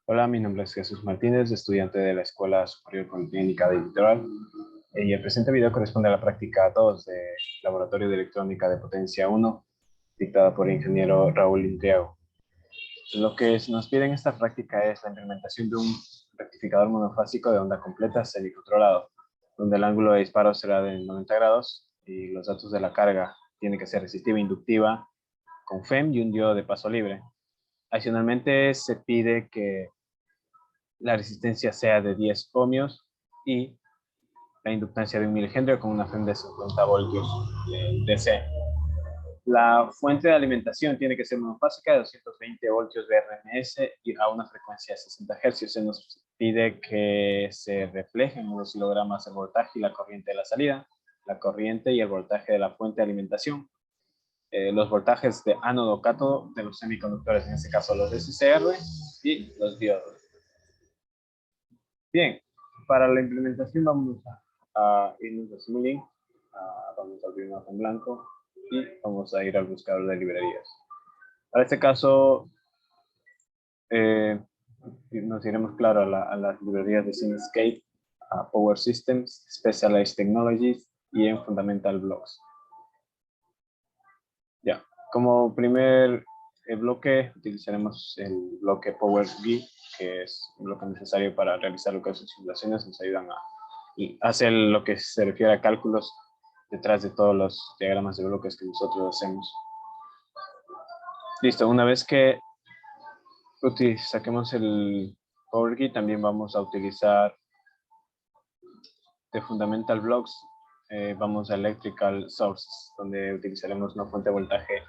Hola, mi nombre es Jesús Martínez, estudiante de la Escuela Superior Politécnica de Litoral. Y el presente video corresponde a la práctica 2 de Laboratorio de Electrónica de Potencia 1, dictada por el ingeniero Raúl Intriago. Lo que nos pide en esta práctica es la implementación de un rectificador monofásico de onda completa semicontrolado, donde el ángulo de disparo será de 90 grados y los datos de la carga tienen que ser resistiva e inductiva, con FEM y un diodo de paso libre. Adicionalmente, se pide que la resistencia sea de 10 ohmios y la inductancia de 1 milihenry con una FEM de 50 voltios de DC. La fuente de alimentación tiene que ser monofásica de 220 voltios de RMS y a una frecuencia de 60 Hz. Se nos pide que se reflejen en los oscilogramas el voltaje y la corriente de la salida, la corriente y el voltaje de la fuente de alimentación. Los voltajes de ánodo-cátodo de los semiconductores, en este caso los SCR y los diodos. Bien, para la implementación vamos a irnos a Simulink, vamos a abrir una hoja en blanco y vamos a ir al buscador de librerías. Para este caso, nos iremos, claro, a las librerías de Simscape, a Power Systems, Specialized Technologies y en Fundamental Blocks. Ya, como primer bloque utilizaremos el bloque Power GUI, que es un bloque necesario para realizar lo que son simulaciones, nos ayudan a hacer lo que se refiere a cálculos detrás de todos los diagramas de bloques que nosotros hacemos. Listo, una vez que saquemos el Power GUI, también vamos a utilizar de Fundamental Blocks, vamos a Electrical Sources, donde utilizaremos una fuente de voltaje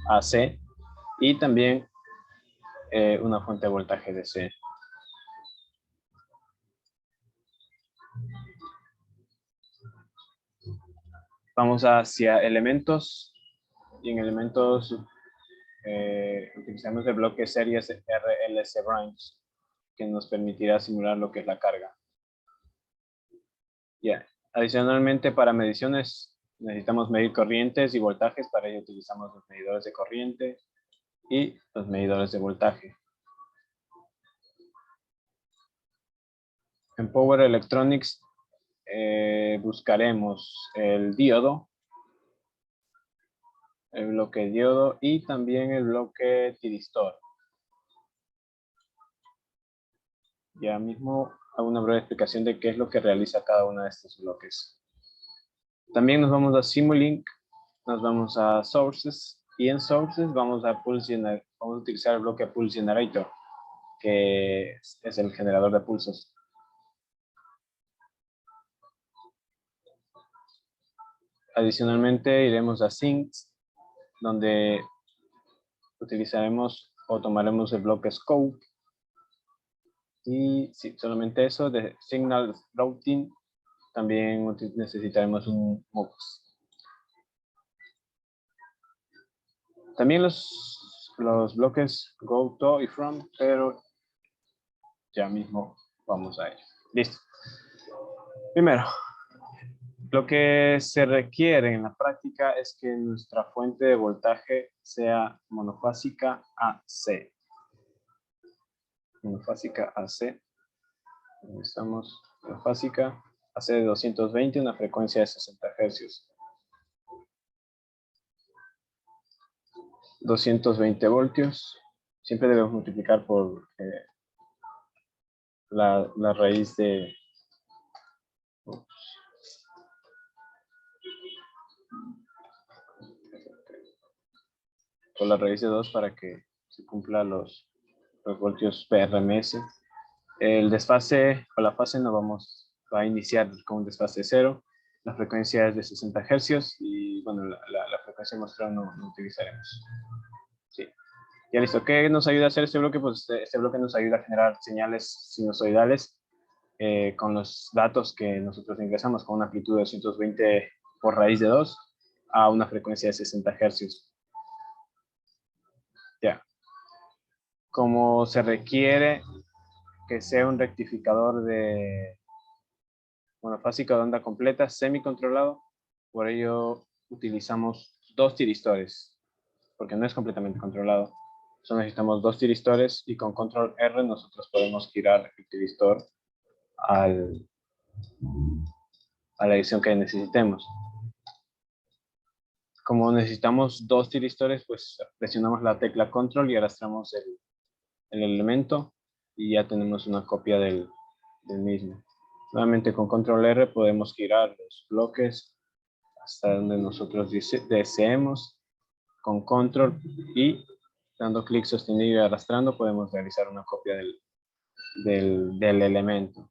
AC y también una fuente de voltaje DC. Vamos hacia elementos y en elementos utilizamos el bloque series RLC branch que nos permitirá simular lo que es la carga. Yeah. Adicionalmente, para mediciones necesitamos medir corrientes y voltajes. Para ello utilizamos los medidores de corriente y los medidores de voltaje. En Power Electronics buscaremos el diodo, el bloque diodo y también el bloque tiristor. Ya mismo hago una breve explicación de qué es lo que realiza cada uno de estos bloques. También nos vamos a Simulink, nos vamos a Sources y en Sources vamos a utilizar el bloque Pulse Generator, que es el generador de pulsos. Adicionalmente iremos a Sinks, donde utilizaremos o tomaremos el bloque Scope. Y sí, solamente eso, de Signal Routing, también necesitaremos un MUX. También los bloques Go, To y From, pero ya mismo vamos a ello. Listo. Primero, lo que se requiere en la práctica es que nuestra fuente de voltaje sea monofásica AC. Monofásica AC. Estamos monofásica AC de 220, una frecuencia de 60 Hz. 220 voltios. Siempre debemos multiplicar por la raíz de... por la raíz de 2 para que se cumpla los voltios PRMS. El desfase o la fase va a iniciar con un desfase 0. La frecuencia es de 60 Hz y bueno, la frecuencia mostrada no utilizaremos. Sí. Ya listo. ¿Qué nos ayuda a hacer este bloque? Pues este bloque nos ayuda a generar señales sinusoidales con los datos que nosotros ingresamos con una amplitud de 220 por raíz de 2 a una frecuencia de 60 Hz. Ya. Como se requiere que sea un rectificador de monofásico de onda completa semicontrolado, por ello utilizamos 2 tiristores, porque no es completamente controlado. Solo necesitamos 2 tiristores y con control R nosotros podemos girar el tiristor a la dirección que necesitemos. Como necesitamos 2 tiristores, pues presionamos la tecla control y arrastramos el elemento y ya tenemos una copia del mismo. Nuevamente con control R podemos girar los bloques hasta donde nosotros deseemos. Con control y dando clic sostenido y arrastrando podemos realizar una copia del elemento.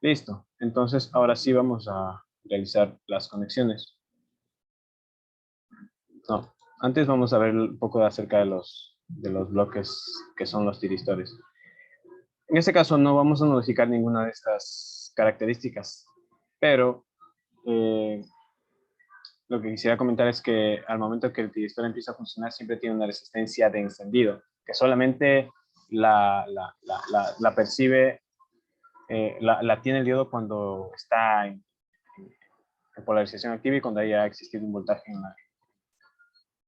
Listo. Entonces ahora sí vamos a realizar las conexiones. No, antes vamos a ver un poco acerca de los bloques que son los tiristores. En este caso no vamos a modificar ninguna de estas características, pero lo que quisiera comentar es que al momento que el tiristor empieza a funcionar siempre tiene una resistencia de encendido, que solamente la percibe, la tiene el diodo cuando está en polarización activa y cuando haya existido un voltaje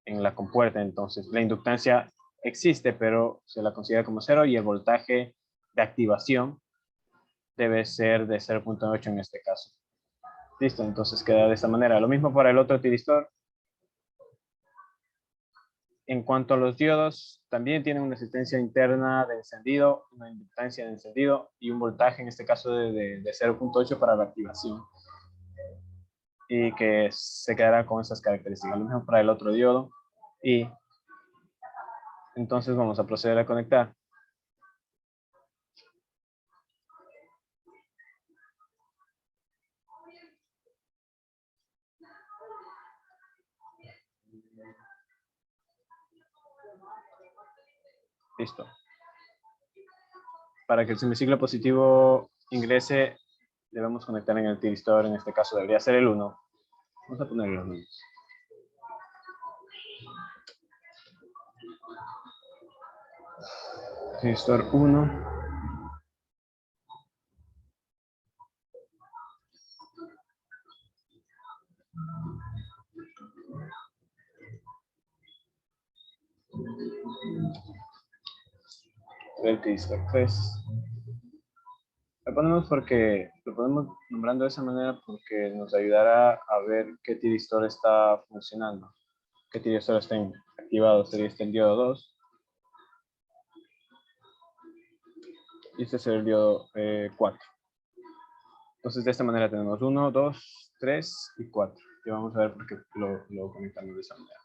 en la compuerta. Entonces la inductancia existe, pero se la considera como 0 y el voltaje de activación debe ser de 0.8 en este caso. Listo, entonces queda de esta manera. Lo mismo para el otro tiristor. En cuanto a los diodos, también tienen una resistencia interna de encendido, una inductancia de encendido y un voltaje, en este caso de 0.8 para la activación. Y que se quedará con esas características. Lo mismo para el otro diodo. Y entonces vamos a proceder a conectar. Listo. Para que el semiciclo positivo ingrese, debemos conectar en el tiristor. En este caso debería ser el 1. Vamos a poner los números. Tiristor 1. El tiristor 3. Lo ponemos nombrando de esa manera porque nos ayudará a ver qué tiristor está funcionando, qué tiristor está activado. Sería este el diodo 2 y este es el diodo 4. Entonces de esta manera tenemos 1, 2, 3 y 4. Y vamos a ver por qué lo conectamos de esa manera.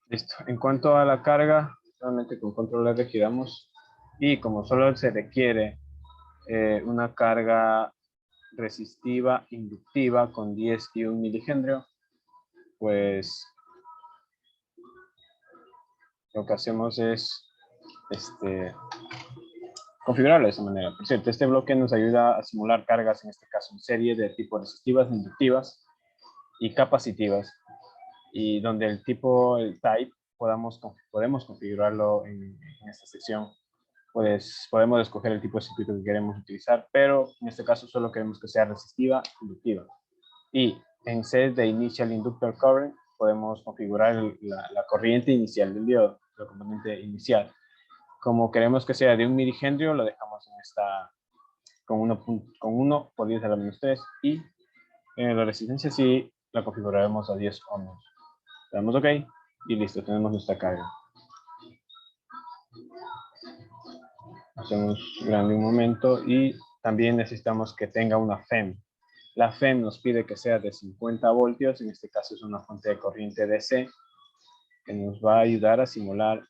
Listo. En cuanto a la carga, solamente con control R giramos y como solo se requiere una carga resistiva inductiva con 10 y 1 milihenrio, pues lo que hacemos es configurarlo de esa manera. Por cierto, este bloque nos ayuda a simular cargas, en este caso en serie, de tipo resistivas, inductivas y capacitivas, y donde el type, podemos configurarlo en esta sección. Pues podemos escoger el tipo de circuito que queremos utilizar, pero en este caso solo queremos que sea resistiva, inductiva. Y en set de Initial Inductor Current podemos configurar la corriente inicial del diodo, la componente inicial. Como queremos que sea de 1 milihenrio, lo dejamos en esta con 1 por 10 a la menos 3 y en la resistencia sí la configuraremos a 10 ohms. Le damos OK y listo, tenemos nuestra carga. Hacemos grande un momento y también necesitamos que tenga una FEM. La FEM nos pide que sea de 50 voltios, en este caso es una fuente de corriente DC, que nos va a ayudar a simular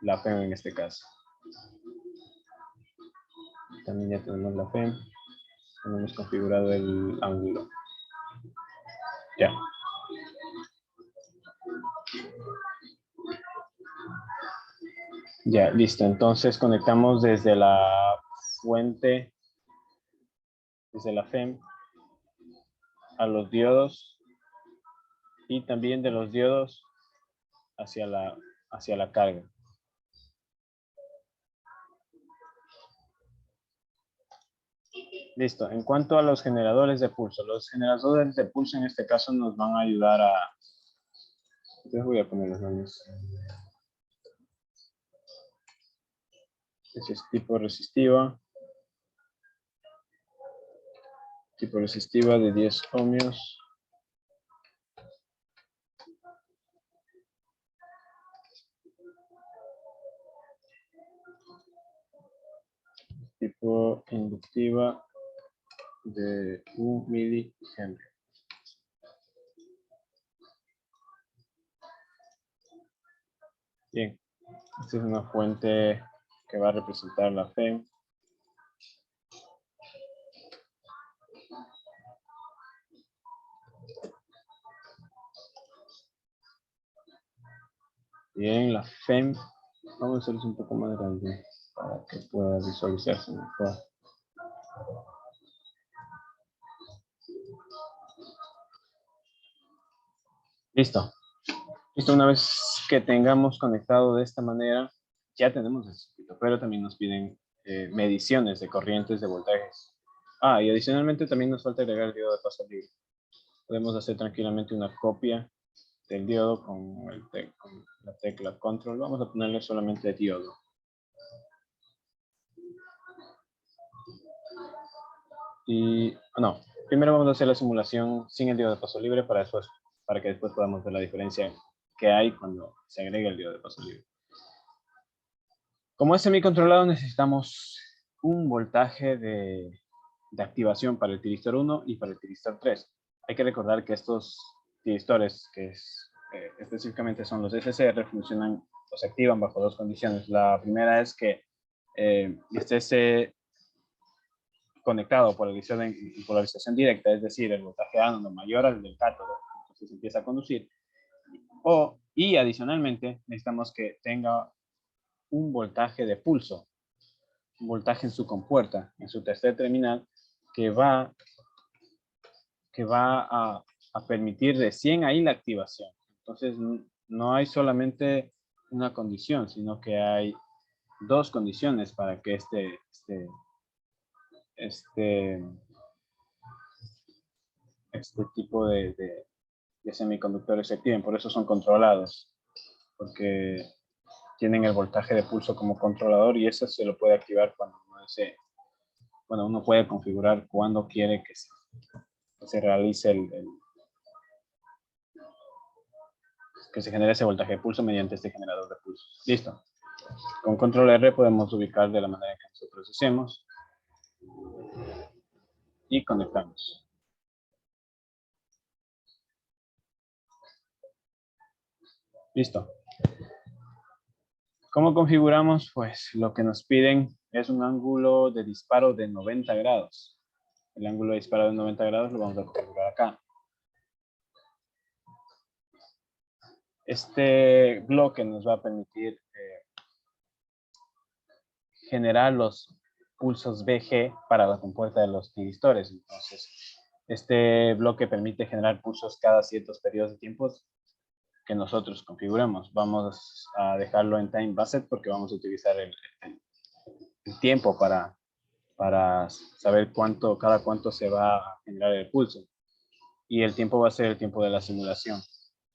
la FEM en este caso. También ya tenemos la FEM, tenemos configurado el ángulo. Ya. Ya, listo. Entonces conectamos desde la fuente, desde la FEM, a los diodos y también de los diodos hacia la carga. Listo. En cuanto a los generadores de pulso en este caso nos van a ayudar a... Les voy a poner los nombres. Ese es tipo resistiva. Tipo resistiva de 10 ohmios. Tipo inductiva de 1 milihenry. Bien, esta es una fuente que va a representar la FEM. Bien, la FEM, vamos a hacerlo un poco más grande para que pueda visualizarse mejor. Listo. Listo, una vez que tengamos conectado de esta manera, ya tenemos el circuito, pero también nos piden mediciones de corrientes de voltajes. Ah, y adicionalmente también nos falta agregar el diodo de paso libre. Podemos hacer tranquilamente una copia del diodo con la tecla control. Vamos a ponerle solamente diodo. Y no, primero vamos a hacer la simulación sin el diodo de paso libre para que después podamos ver la diferencia que hay cuando se agrega el diodo de paso libre. Como es semicontrolado necesitamos un voltaje de activación para el tiristor 1 y para el tiristor 3. Hay que recordar que estos tiristores, que específicamente son los SCR, funcionan o se activan bajo dos condiciones. La primera es que esté conectado por polarización directa, es decir, el voltaje ánodo mayor al del cátodo, entonces empieza a conducir. Y adicionalmente necesitamos que tenga un voltaje de pulso, un voltaje en su compuerta, en su tercer terminal, que va a permitir recién ahí la activación. Entonces, no hay solamente una condición, sino que hay dos condiciones para que este tipo de semiconductores se activen. Por eso son controlados, porque tienen el voltaje de pulso como controlador y eso se lo puede activar cuando uno desee. Bueno, uno puede configurar cuando quiere que se realice que se genere ese voltaje de pulso mediante este generador de pulso. Listo. Con control R podemos ubicar de la manera que nosotros deseemos y conectamos. Listo. ¿Cómo configuramos? Pues lo que nos piden es un ángulo de disparo de 90 grados. El ángulo de disparo de 90 grados lo vamos a configurar acá. Este bloque nos va a permitir generar los pulsos BG para la compuerta de los tiristores. Entonces, este bloque permite generar pulsos cada ciertos periodos de tiempos que nosotros configuramos. Vamos a dejarlo en time based porque vamos a utilizar el tiempo para saber cada cuánto se va a generar el pulso. Y el tiempo va a ser el tiempo de la simulación.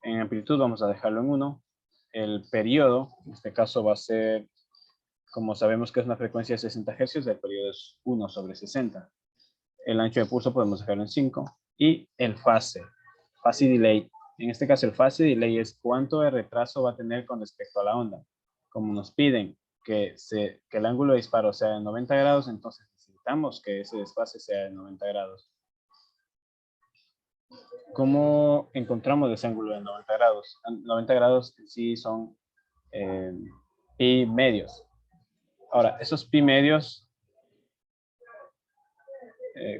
En amplitud vamos a dejarlo en 1. El periodo, en este caso va a ser, como sabemos que es una frecuencia de 60 Hz, el periodo es 1 sobre 60. El ancho de pulso podemos dejarlo en 5. Y el phase delay. En este caso el phase delay es cuánto de retraso va a tener con respecto a la onda. Como nos piden que el ángulo de disparo sea de 90 grados, entonces necesitamos que ese desfase sea de 90 grados. ¿Cómo encontramos ese ángulo de 90 grados? 90 grados en sí son pi medios. Ahora, esos pi medios,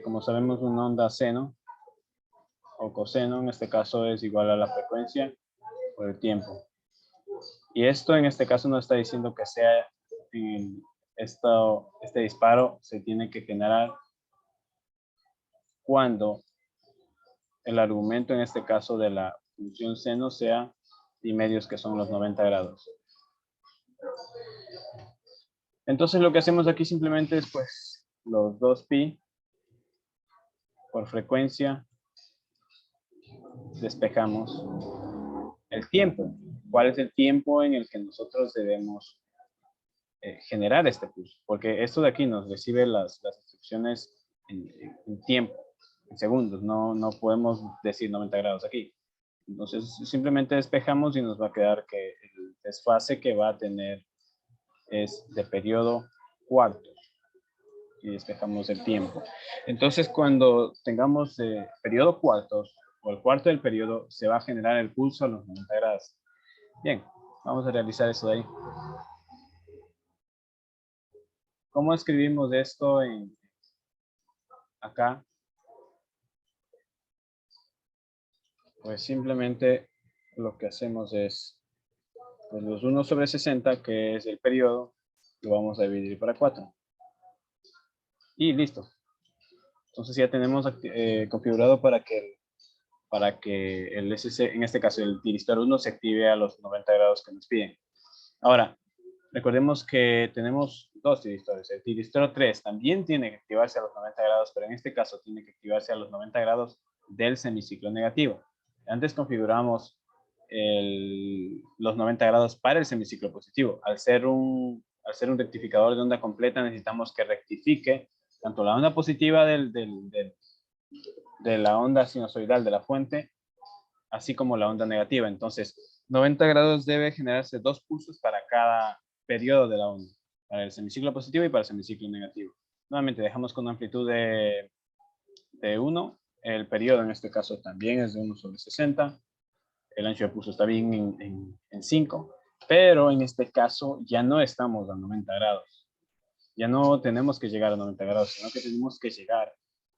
como sabemos, una onda seno o coseno, en este caso es igual a la frecuencia por el tiempo. Y esto en este caso no está diciendo que sea este disparo se tiene que generar cuando el argumento en este caso de la función seno sea pi medios, que son los 90 grados. Entonces lo que hacemos aquí simplemente es pues los 2 pi Por frecuencia, despejamos el tiempo. ¿Cuál es el tiempo en el que nosotros debemos generar este pulso? Porque esto de aquí nos recibe las instrucciones en tiempo, en segundos. No podemos decir 90 grados aquí. Entonces, simplemente despejamos y nos va a quedar que el desfase que va a tener es de periodo cuarto. Y despejamos el tiempo. Entonces, cuando tengamos periodo cuartos o el cuarto del periodo, se va a generar el pulso a los 90 grados. Bien, vamos a realizar eso de ahí. ¿Cómo escribimos esto acá? Pues simplemente lo que hacemos es pues los 1 sobre 60, que es el periodo, lo vamos a dividir para 4. Y listo. Entonces ya tenemos configurado para que el SC, en este caso el tiristor 1, se active a los 90 grados que nos piden. Ahora, recordemos que tenemos dos tiristores. El tiristor 3 también tiene que activarse a los 90 grados, pero en este caso tiene que activarse a los 90 grados del semiciclo negativo. Antes configuramos los 90 grados para el semiciclo positivo. Al ser un rectificador de onda completa, necesitamos que rectifique tanto la onda positiva de la onda sinusoidal de la fuente, así como la onda negativa. Entonces, 90 grados debe generarse 2 pulsos para cada periodo de la onda, para el semiciclo positivo y para el semiciclo negativo. Nuevamente, dejamos con una amplitud de 1. El periodo en este caso también es de 1 sobre 60. El ancho de pulso está bien en 5. Pero en este caso ya no estamos a 90 grados. Ya no tenemos que llegar a 90 grados, sino que tenemos que llegar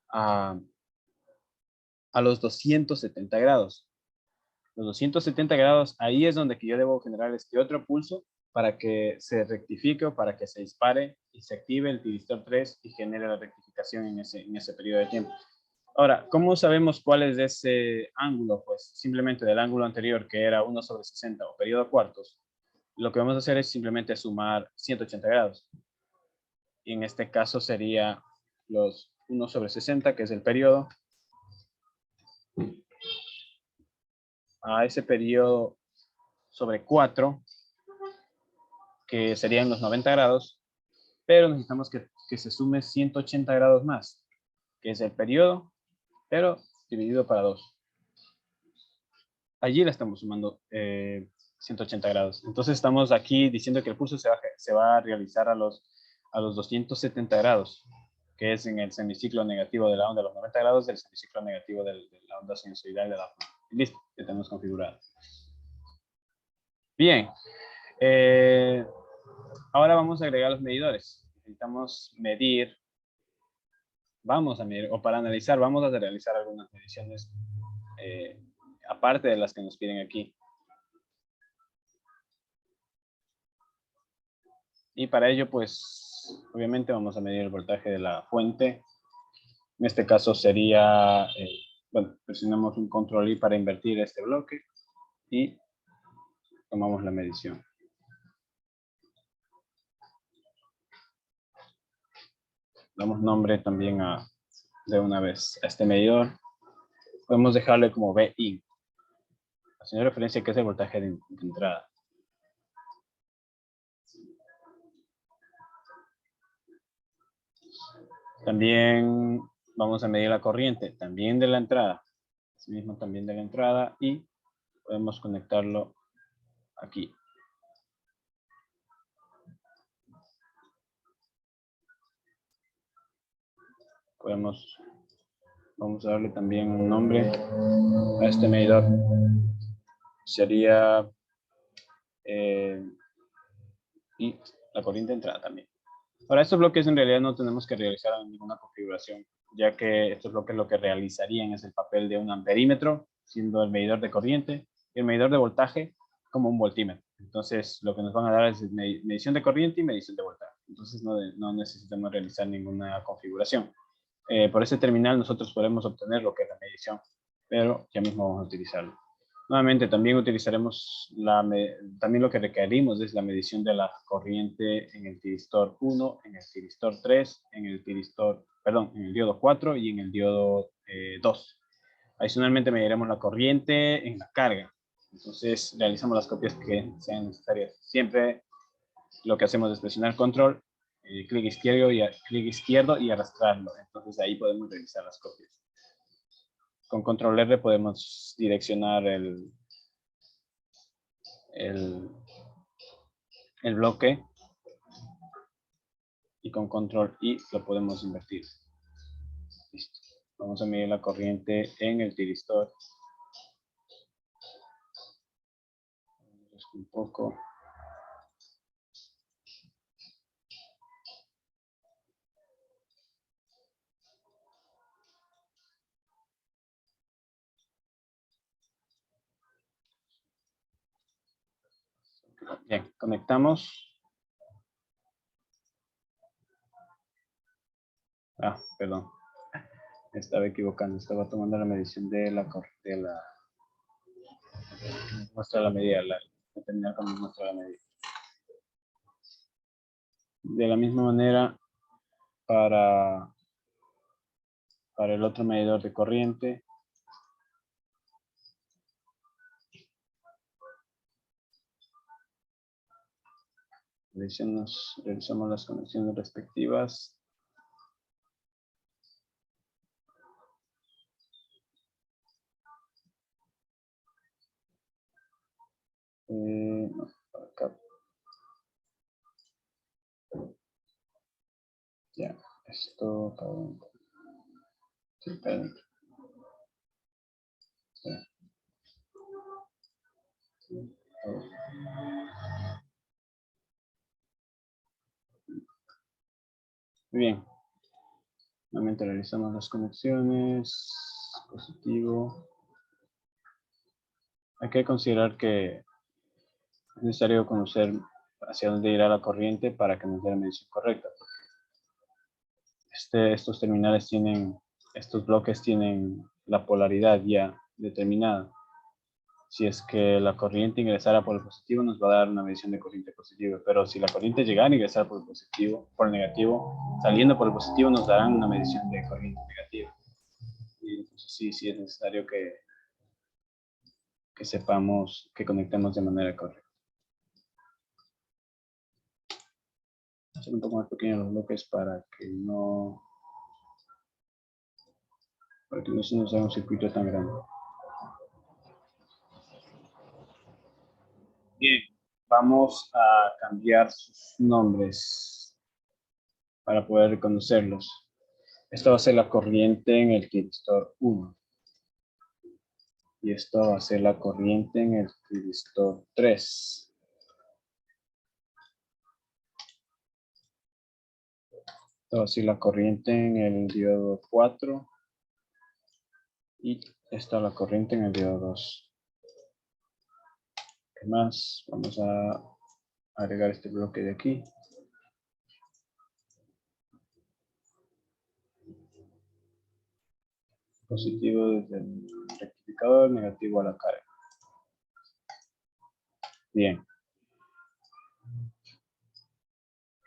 a los 270 grados. Los 270 grados, ahí es donde que yo debo generar este otro pulso para que se rectifique o para que se dispare y se active el tiristor 3 y genere la rectificación en ese periodo de tiempo. Ahora, ¿cómo sabemos cuál es ese ángulo? Pues simplemente del ángulo anterior, que era 1 sobre 60 o periodo cuartos, lo que vamos a hacer es simplemente sumar 180 grados. Y en este caso sería los 1 sobre 60, que es el periodo, a ese periodo sobre 4, que serían los 90 grados, pero necesitamos que se sume 180 grados más, que es el periodo, pero dividido para 2. Allí le estamos sumando 180 grados. Entonces estamos aquí diciendo que el pulso se va a realizar a los 270 grados, que es en el semiciclo negativo de la onda, los 90 grados del semiciclo negativo de la onda sinusoidal de la onda. Listo, ya tenemos configurado. Bien. Ahora vamos a agregar los medidores. Necesitamos medir, o para analizar, vamos a realizar algunas mediciones aparte de las que nos piden aquí. Y para ello, pues, obviamente vamos a medir el voltaje de la fuente. En este caso sería, bueno, presionamos un control I para invertir este bloque y tomamos la medición. Damos nombre también de una vez a este medidor. Podemos dejarle como BI, haciendo referencia a que es el voltaje de entrada. También vamos a medir la corriente, también de la entrada. Asimismo, también de la entrada y podemos conectarlo aquí. Vamos a darle también un nombre a este medidor. Sería y la corriente de entrada también. Para estos bloques en realidad no tenemos que realizar ninguna configuración, ya que estos bloques lo que realizarían es el papel de un amperímetro, siendo el medidor de corriente, y el medidor de voltaje como un voltímetro. Entonces, lo que nos van a dar es medición de corriente y medición de voltaje. Entonces, no necesitamos realizar ninguna configuración. Por ese terminal nosotros podemos obtener lo que es la medición, pero ya mismo vamos a utilizarlo. Nuevamente, también utilizaremos también lo que requerimos es la medición de la corriente en el tiristor 1, en el tiristor 3, en el diodo 4 y en el diodo 2. Adicionalmente mediremos la corriente en la carga. Entonces realizamos las copias que sean necesarias. Siempre lo que hacemos es presionar control, clic izquierdo y arrastrarlo. Entonces ahí podemos realizar las copias. Con control R podemos direccionar el bloque y con control I lo podemos invertir. Listo. Vamos a medir la corriente en el tiristor. Un poco. Bien, conectamos. Perdón. Estaba equivocando. Estaba tomando la medición de la muestra la medida. Terminar con muestra la medida. De la misma manera, para el otro medidor de corriente, realizamos las conexiones respectivas. Acá. Ya, esto para adentro. Sí, para adentro. Sí. Muy bien. Nuevamente realizamos las conexiones. Positivo. Hay que considerar que es necesario conocer hacia dónde irá la corriente para que nos dé la medición correcta. Estos terminales estos bloques tienen la polaridad ya determinada. Si es que la corriente ingresara por el positivo, nos va a dar una medición de corriente positiva. Pero si la corriente llegara a ingresar por el negativo, saliendo por el positivo, nos darán una medición de corriente negativa. Y entonces sí es necesario que sepamos, que conectemos de manera correcta. Hacer un poco más pequeños los bloques para que no se nos haga un circuito tan grande. Bien, vamos a cambiar sus nombres para poder reconocerlos. Esto va a ser la corriente en el tiristor 1. Y esto va a ser la corriente en el tiristor 3. Esto va a ser la corriente en el diodo 4. Y esta la corriente en el diodo 2. ¿Qué más? Vamos a agregar este bloque de aquí. Positivo desde el rectificador, negativo a la carga. Bien.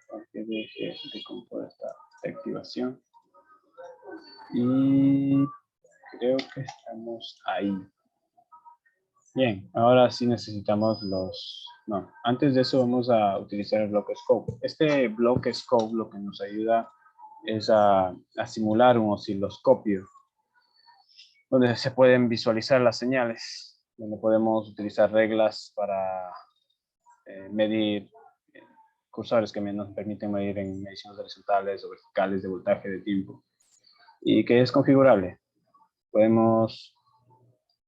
Porque deje de componer esta activación. Y creo que estamos ahí. Bien, ahora sí necesitamos no, antes de eso vamos a utilizar el bloque scope. Este bloque scope lo que nos ayuda es a simular un osciloscopio, donde se pueden visualizar las señales, donde podemos utilizar reglas para medir cursores que nos permiten medir en mediciones horizontales o verticales de voltaje de tiempo, y que es configurable. Podemos,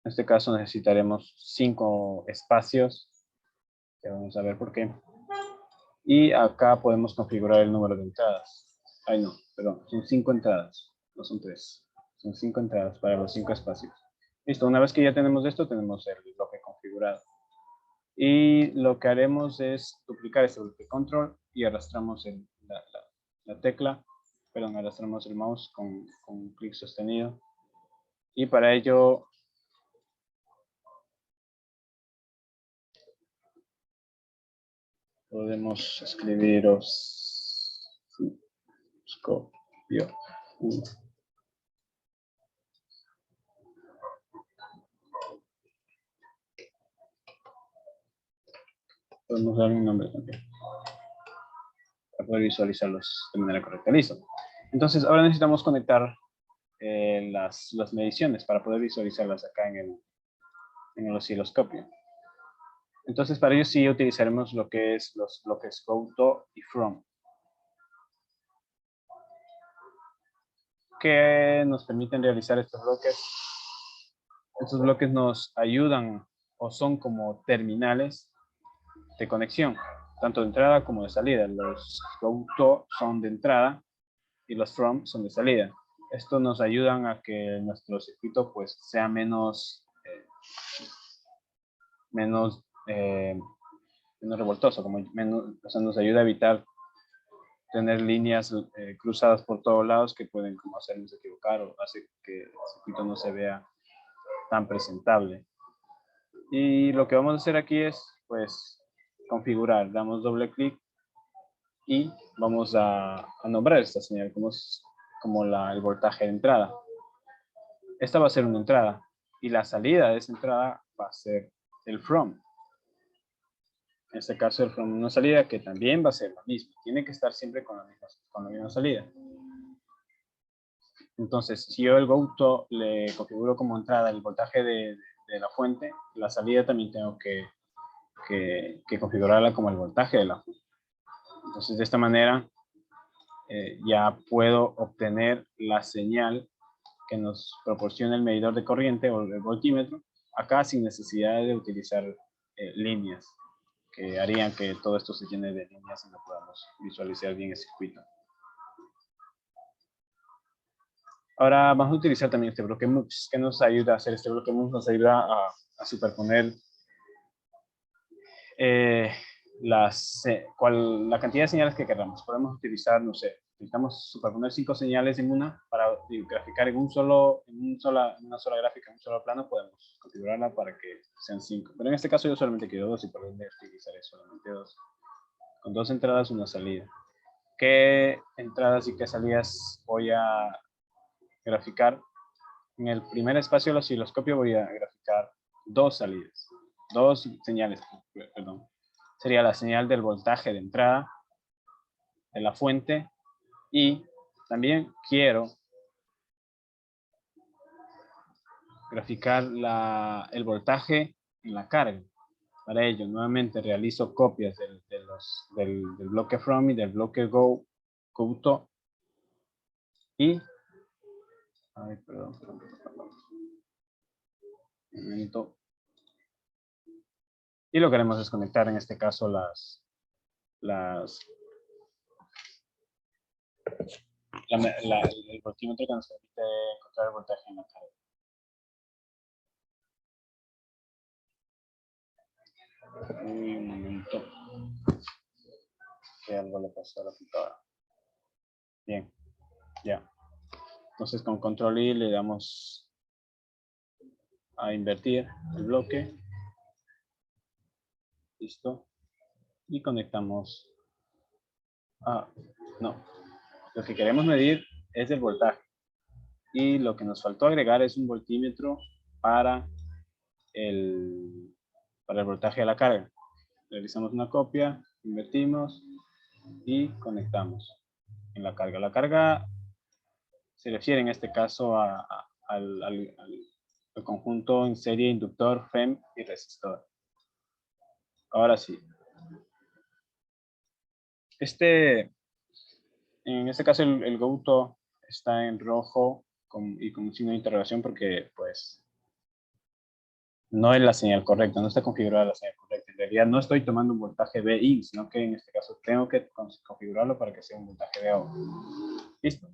en este caso necesitaremos 5 espacios, que vamos a ver por qué. Y acá podemos configurar el número de entradas. Ay, no, perdón, son 5 entradas, no son 3. Son 5 entradas para los 5 espacios. Listo, una vez que ya tenemos esto, tenemos el bloque configurado. Y lo que haremos es duplicar este bloque control y arrastramos la tecla, perdón, arrastramos el mouse con un clic sostenido. Y para ello podemos escribir osciloscopio 1. Podemos dar un nombre también para poder visualizarlos de manera correcta. Listo. Entonces, ahora necesitamos conectar las mediciones para poder visualizarlas acá en el osciloscopio. Entonces, para ello sí utilizaremos lo que es los bloques go, to y from, que nos permiten realizar estos bloques. Estos bloques nos ayudan o son como terminales de conexión, tanto de entrada como de salida. Los go, to son de entrada y los from son de salida. Esto nos ayudan a que nuestro circuito pues sea menos revoltoso, o sea, nos ayuda a evitar tener líneas cruzadas por todos lados que pueden como hacernos equivocar o hace que el circuito no se vea tan presentable. Y lo que vamos a hacer aquí es pues configurar, damos doble clic y vamos a nombrar esta señal como el voltaje de entrada. Esta va a ser una entrada y la salida de esa entrada va a ser el from. En este caso el from una salida que también va a ser la misma. Tiene que estar siempre con la misma salida. Entonces, si yo el go to le configuro como entrada el voltaje de la fuente, la salida también tengo que configurarla como el voltaje de la fuente. Entonces, de esta manera ya puedo obtener la señal que nos proporciona el medidor de corriente o el voltímetro, acá sin necesidad de utilizar líneas que harían que todo esto se llene de líneas y no podamos visualizar bien el circuito. Ahora vamos a utilizar también este bloque MUX. ¿Qué nos ayuda a hacer este bloque MUX? Nos ayuda a superponer la cantidad de señales que queramos. Podemos utilizar, no sé, necesitamos superponer 5 señales en una para graficar en una sola gráfica, en un solo plano, podemos configurarla para que sean 5. Pero en este caso yo solamente quiero 2 y por ende utilizaré solamente 2. Con 2 entradas, una salida. ¿Qué entradas y qué salidas voy a graficar? En el primer espacio del osciloscopio voy a graficar 2 salidas, 2 señales, perdón. Sería la señal del voltaje de entrada de la fuente y también quiero graficar el voltaje en la carga. Para ello, nuevamente realizo copias del bloque from y del bloque go to y un momento. Y lo que haremos es conectar en este caso el voltímetro que nos permite encontrar el voltaje en la carga. Un momento. Que algo le pasó a la computadora. Bien, ya. Entonces con control I le damos a invertir el bloque. Listo. Y conectamos. No. Lo que queremos medir es el voltaje. Y lo que nos faltó agregar es un voltímetro para el voltaje de la carga. Realizamos una copia, invertimos y conectamos en la carga. La carga se refiere en este caso al conjunto en serie inductor, FEM y resistor. Ahora sí. En este caso el go to está en rojo y con un signo de interrogación porque pues no es la señal correcta, no está configurada la señal correcta. En realidad no estoy tomando un voltaje VI, sino que en este caso tengo que configurarlo para que sea un voltaje VO. Listo.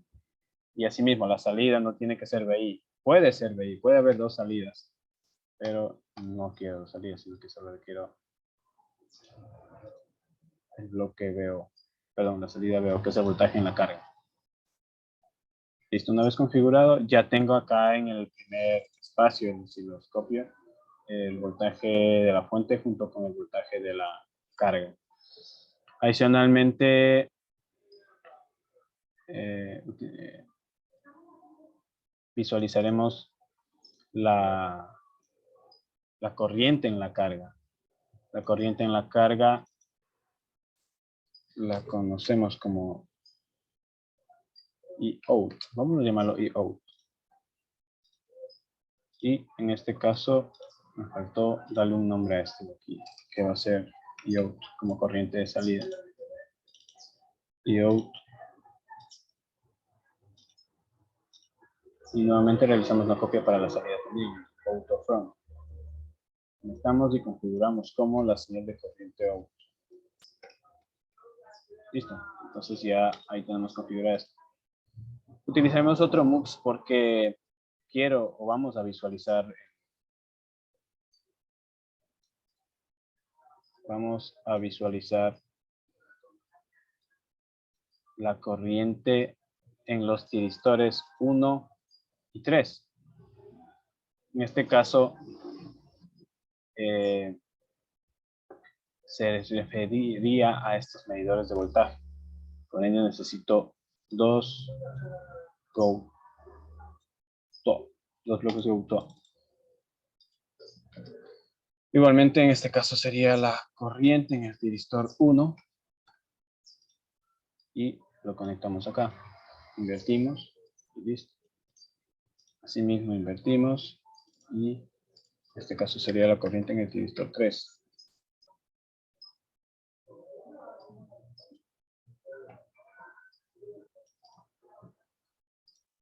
Y asimismo, la salida no tiene que ser VI. Puede ser VI, puede haber 2 salidas, pero no quiero 2 salidas, sino que solo quiero el bloque VO. Perdón, la salida VO, que es el voltaje en la carga. Listo, una vez configurado, ya tengo acá en el primer espacio del osciloscopio el voltaje de la fuente junto con el voltaje de la carga. Adicionalmente, visualizaremos la corriente en la carga. La corriente en la carga la conocemos como E-out. Vamos a llamarlo E-out. Y en este caso me faltó darle un nombre a este de aquí, que va a ser E-out como corriente de salida. E-out. Y nuevamente realizamos una copia para la salida también, auto from. Conectamos y configuramos como la señal de corriente out. Listo. Entonces ya ahí tenemos configurado esto. Utilizaremos otro MUX porque quiero o vamos a visualizar. Vamos a visualizar la corriente en los tiristores 1 y 3. En este caso, se referiría a estos medidores de voltaje. Por ello necesito dos bloques de GoTo. Igualmente en este caso sería la corriente en el tiristor 1 y lo conectamos acá. Invertimos y listo. Asimismo invertimos y en este caso sería la corriente en el tiristor 3.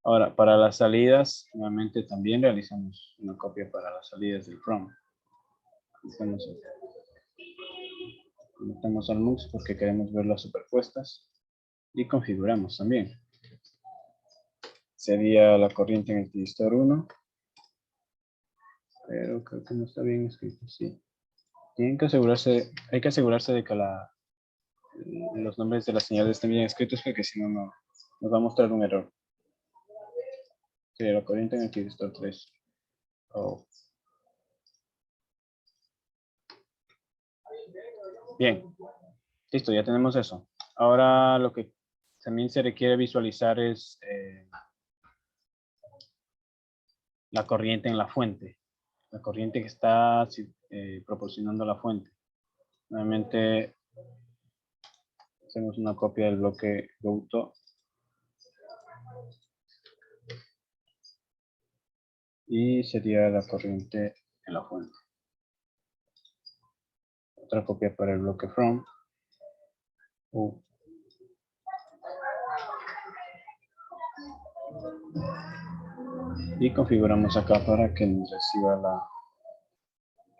Ahora, para las salidas, nuevamente también realizamos una copia para las salidas del from. Conectamos al MUX porque queremos verlas superpuestas y configuramos también. Sería la corriente en el tiristor 1, pero creo que no está bien escrito, sí. Hay que asegurarse de que los nombres de las señales estén bien escritos porque si no, nos va a mostrar un error. Sería la corriente en el tiristor 3. Oh. Bien, listo, ya tenemos eso. Ahora lo que también se requiere visualizar es la corriente en la fuente. La corriente que está proporcionando la fuente. Nuevamente hacemos una copia del bloque GoTo. Y sería la corriente en la fuente. Otra copia para el bloque from. Y configuramos acá para que nos reciba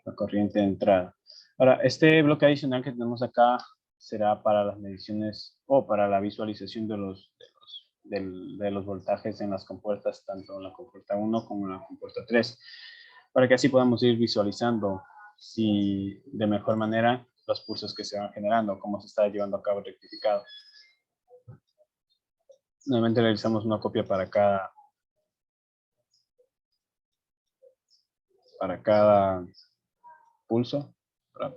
la corriente de entrada. Ahora, este bloque adicional que tenemos acá será para las mediciones o para la visualización de los voltajes en las compuertas, tanto en la compuerta 1 como en la compuerta 3, para que así podamos ir visualizando si de mejor manera los pulsos que se van generando, cómo se está llevando a cabo el rectificado. Nuevamente realizamos una copia para cada pulso, para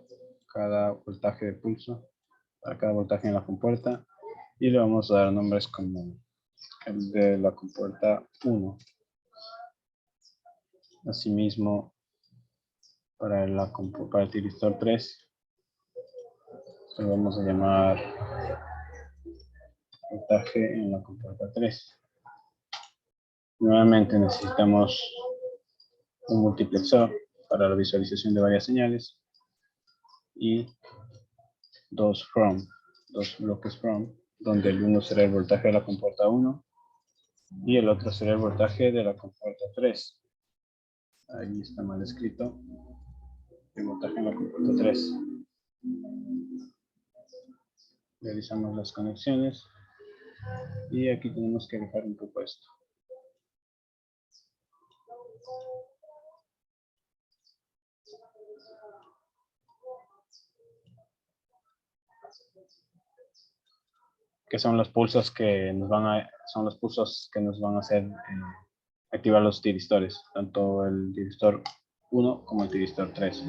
cada voltaje de pulso, para cada voltaje en la compuerta, y le vamos a dar nombres como el de la compuerta 1. Asimismo, para el tiristor 3, lo vamos a llamar voltaje en la compuerta 3. Nuevamente necesitamos un multiplexor para la visualización de varias señales y dos bloques from, donde el uno será el voltaje de la compuerta 1 y el otro será el voltaje de la compuerta 3. Ahí está mal escrito. El voltaje en la compuerta 3. Realizamos las conexiones y aquí tenemos que dejar un poco esto. Que son los pulsos que nos van a hacer activar los tiristores, tanto el tiristor 1 como el tiristor 3.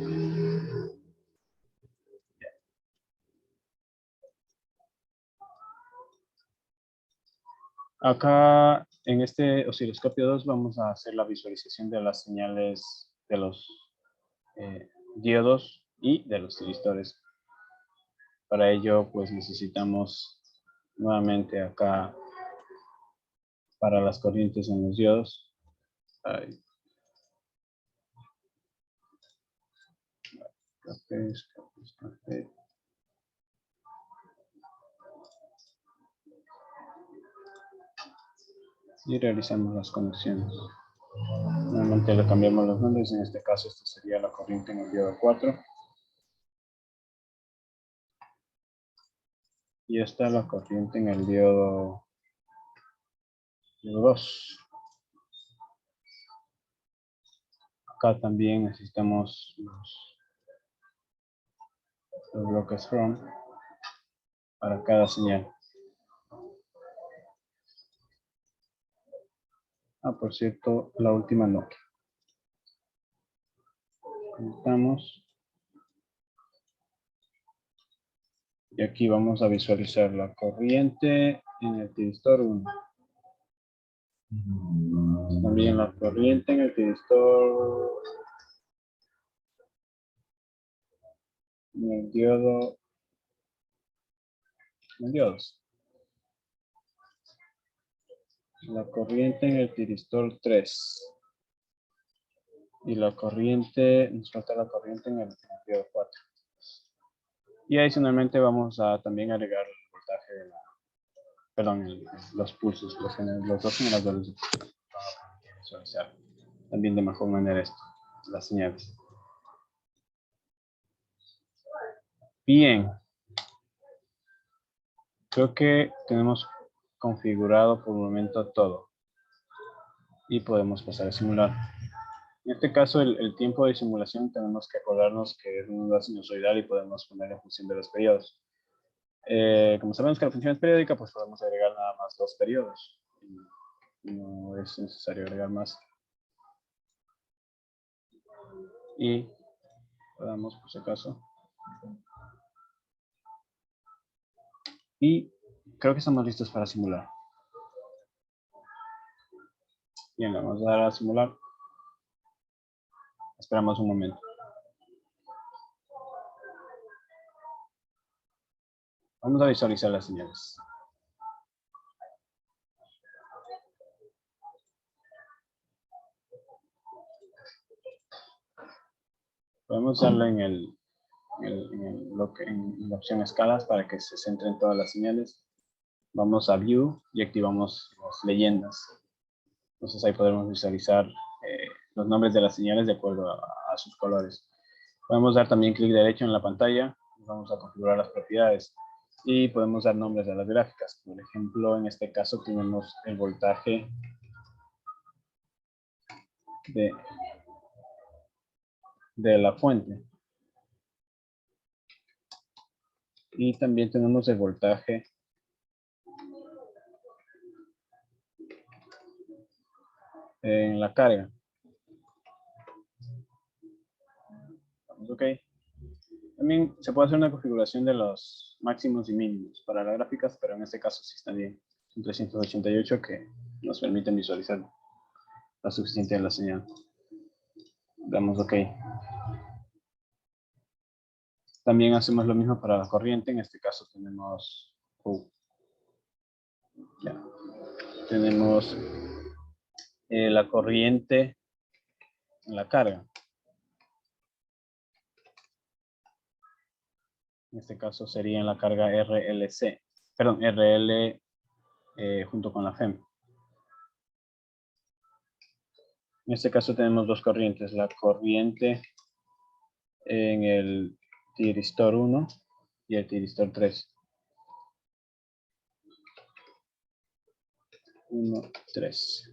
Acá en este osciloscopio 2 vamos a hacer la visualización de las señales de los diodos y de los tiristores. Para ello, pues necesitamos nuevamente acá para las corrientes en los diodos. Hay café. Y realizamos las conexiones. Nuevamente le cambiamos los nombres. En este caso, esta sería la corriente en el diodo 4. Y esta es la corriente en el diodo 2. Acá también necesitamos los bloques from para cada señal. Por cierto, la última no. Conectamos. Y aquí vamos a visualizar la corriente en el tiristor 1. También la corriente en el tiristor, en el diodo 2. La corriente en el tiristor 3. Y la corriente, nos falta la corriente en el diodo 4. Y adicionalmente vamos a también agregar el voltaje de los pulsos, los dos generadores para visualizar también de mejor manera las señales. Bien. Creo que tenemos configurado por el momento todo. Y podemos pasar a simular. En este caso, el tiempo de simulación tenemos que acordarnos que es una sinusoidal y podemos poner en función de los periodos. Como sabemos que la función es periódica, pues podemos agregar nada más 2 periodos. No es necesario agregar más. Y podamos, por si acaso. Y creo que estamos listos para simular. Bien, le vamos a dar a simular. Esperamos un momento. Vamos a visualizar las señales. Podemos darle en la opción escalas para que se centren todas las señales. Vamos a View y activamos las leyendas. Entonces ahí podemos visualizar los nombres de las señales de acuerdo a sus colores. Podemos dar también clic derecho en la pantalla. Vamos a configurar las propiedades. Y podemos dar nombres a las gráficas. Por ejemplo, en este caso tenemos el voltaje de la fuente. Y también tenemos el voltaje en la carga. Ok. También se puede hacer una configuración de los máximos y mínimos para las gráficas, pero en este caso sí están bien. Son 388 que nos permiten visualizar la suficiente de la señal. Damos OK. También hacemos lo mismo para la corriente. En este caso tenemos... tenemos la corriente en la carga. En este caso sería en la carga RLC. Perdón, RL junto con la FEM. En este caso tenemos dos corrientes. La corriente en el tiristor 1 y el tiristor 3. 1, 3.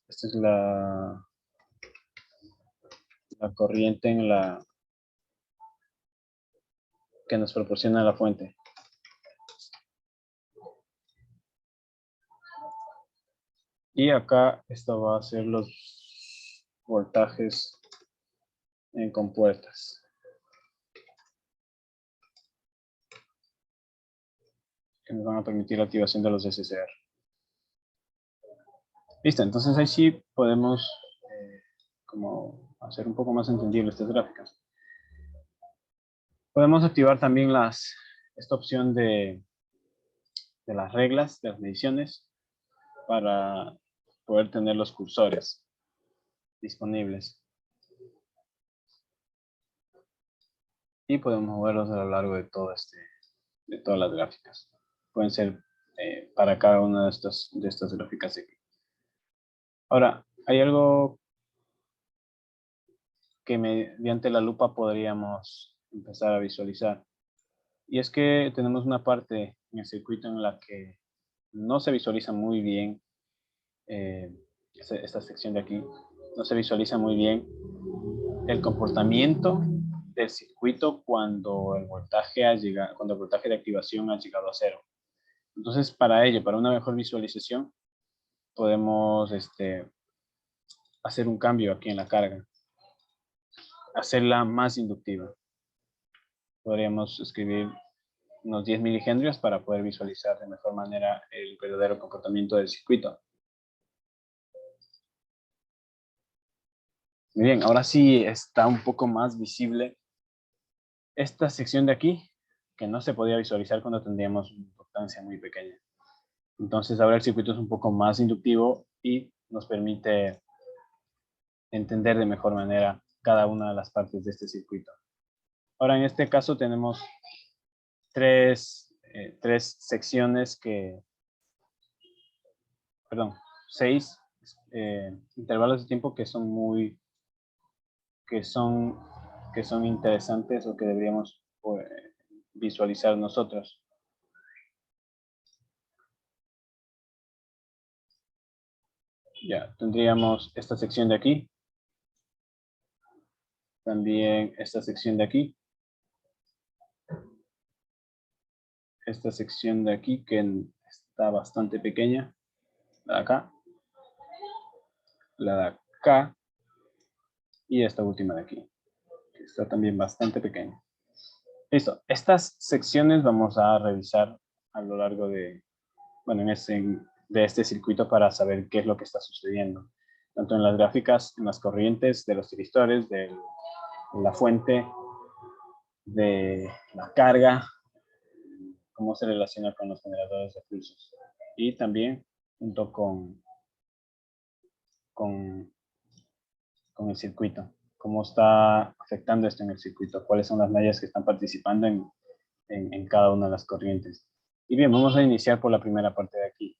Esta es la corriente en la que nos proporciona la fuente. Y acá esto va a ser los voltajes en compuertas. Que nos van a permitir la activación de los SCR. Listo, entonces ahí sí podemos como hacer un poco más entendible estas gráficas. Podemos activar también esta opción de las reglas, de las mediciones, para poder tener los cursores disponibles. Y podemos moverlos a lo largo de de todas las gráficas. Pueden ser para cada una de estas gráficas de aquí. Ahora, hay algo que mediante la lupa podríamos empezar a visualizar. Y es que tenemos una parte en el circuito en la que no se visualiza muy bien esta sección de aquí. No se visualiza muy bien el comportamiento del circuito cuando el voltaje de activación ha llegado a cero. Entonces, para ello, para una mejor visualización, podemos hacer un cambio aquí en la carga, hacerla más inductiva. Podríamos escribir unos 10 milihenrios para poder visualizar de mejor manera el verdadero comportamiento del circuito. Muy bien, ahora sí está un poco más visible esta sección de aquí, que no se podía visualizar cuando tendríamos una importancia muy pequeña. Entonces ahora el circuito es un poco más inductivo y nos permite entender de mejor manera cada una de las partes de este circuito. Ahora en este caso tenemos tres secciones seis intervalos de tiempo que son interesantes o que deberíamos visualizar nosotros. Ya, tendríamos esta sección de aquí. También esta sección de aquí. Esta sección de aquí que está bastante pequeña. La de acá. La de acá. Y esta última de aquí. Que está también bastante pequeña. Listo. Estas secciones vamos a revisar a lo largo de este circuito para saber qué es lo que está sucediendo. Tanto en las gráficas, en las corrientes de los tiristores, de la fuente, de la carga, cómo se relaciona con los generadores de pulsos. Y también junto con el circuito. Cómo está afectando esto en el circuito. Cuáles son las mallas que están participando en cada una de las corrientes. Y bien, vamos a iniciar por la primera parte de aquí.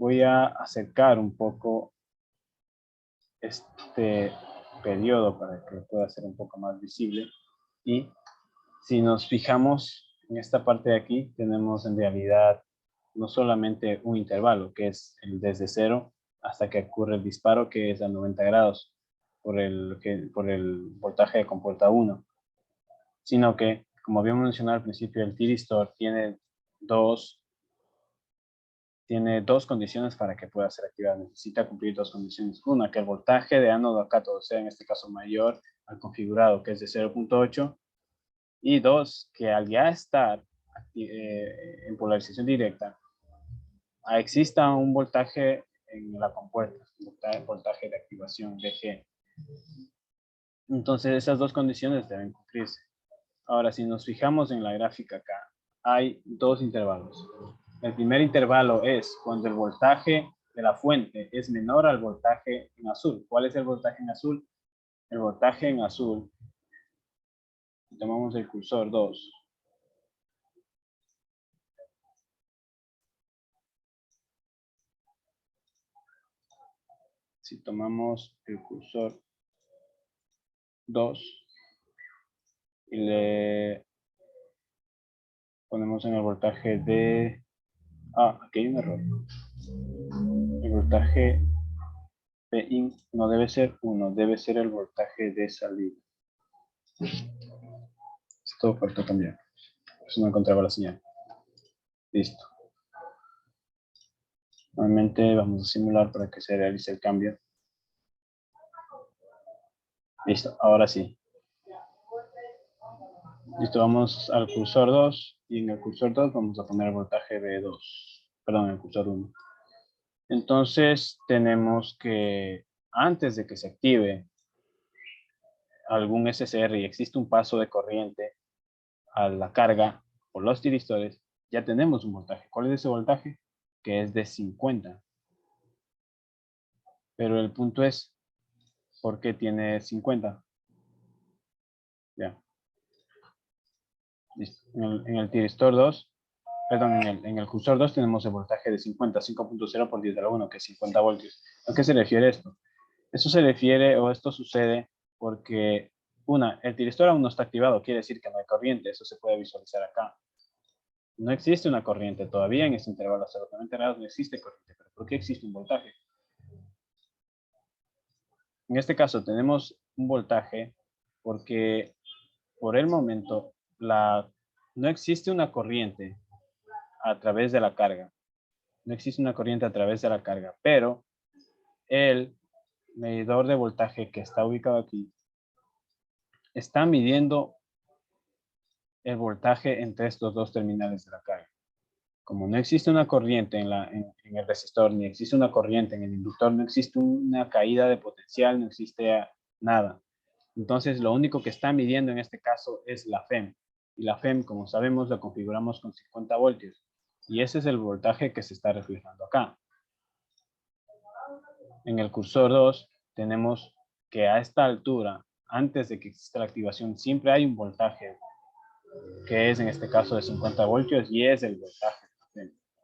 Voy a acercar un poco este periodo para que pueda ser un poco más visible. Y si nos fijamos en esta parte de aquí, tenemos en realidad no solamente un intervalo, que es el desde 0 hasta que ocurre el disparo, que es a 90 grados por el voltaje de compuerta 1, sino que, como habíamos mencionado al principio, el tiristor tiene dos condiciones para que pueda ser activado. Necesita cumplir dos condiciones. Una, que el voltaje de ánodo a cátodo sea en este caso mayor al configurado, que es de 0.8. Y dos, que al ya estar en polarización directa, exista un voltaje en la compuerta, voltaje de activación VG. Entonces esas dos condiciones deben cumplirse. Ahora, si nos fijamos en la gráfica acá, hay dos intervalos. El primer intervalo es cuando el voltaje de la fuente es menor al voltaje en azul. ¿Cuál es el voltaje en azul? El voltaje en azul, tomamos el cursor 2. Si tomamos el cursor 2 y le ponemos en el voltaje de... aquí hay un error. El voltaje Pin no debe ser 1, debe ser el voltaje de salida. Esto faltó cambiar. Eso no encontraba la señal. Listo. Nuevamente vamos a simular para que se realice el cambio. Listo, ahora sí. Listo, vamos al cursor 2 y en el cursor 2 vamos a poner el voltaje B2. Perdón, el cursor 1. Entonces tenemos que antes de que se active algún SCR y existe un paso de corriente a la carga por los tiristores, ya tenemos un voltaje. ¿Cuál es ese voltaje? Que es de 50. Pero el punto es, ¿por qué tiene 50? Ya. En el tiristor 2, perdón, en el cursor 2 tenemos el voltaje de 50, 5.0 por 10 a la 1, que es 50 voltios. ¿A qué se refiere esto? Eso se refiere, o esto sucede, porque, el tiristor aún no está activado, quiere decir que no hay corriente, eso se puede visualizar acá. No existe una corriente todavía en este intervalo hasta los 90 grados, no existe corriente, pero ¿por qué existe un voltaje? En este caso tenemos un voltaje porque por el momento no existe una corriente a través de la carga. No existe una corriente a través de la carga, pero el medidor de voltaje que está ubicado aquí está midiendo el voltaje entre estos dos terminales de la carga. Como no existe una corriente en el resistor, ni existe una corriente en el inductor, no existe una caída de potencial, no existe nada. Entonces, lo único que está midiendo en este caso es la FEM. Y la FEM, como sabemos, la configuramos con 50 voltios. Y ese es el voltaje que se está reflejando acá. En el cursor 2 tenemos que a esta altura, antes de que exista la activación, siempre hay un voltaje que es en este caso de 50 voltios y es el voltaje.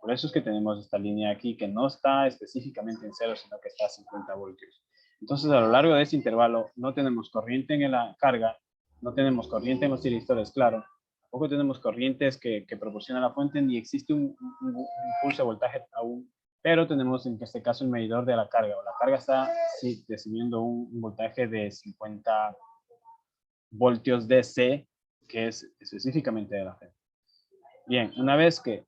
Por eso es que tenemos esta línea aquí que no está específicamente en cero, sino que está a 50 voltios. Entonces, a lo largo de este intervalo no tenemos corriente en la carga, no tenemos corriente en los tiristores, claro. Tampoco tenemos corrientes que proporciona la fuente, ni existe un pulso de voltaje aún, pero tenemos en este caso el medidor de la carga. La carga está sí, recibiendo un voltaje de 50 voltios DC, que es específicamente de la FED. Bien, una vez que,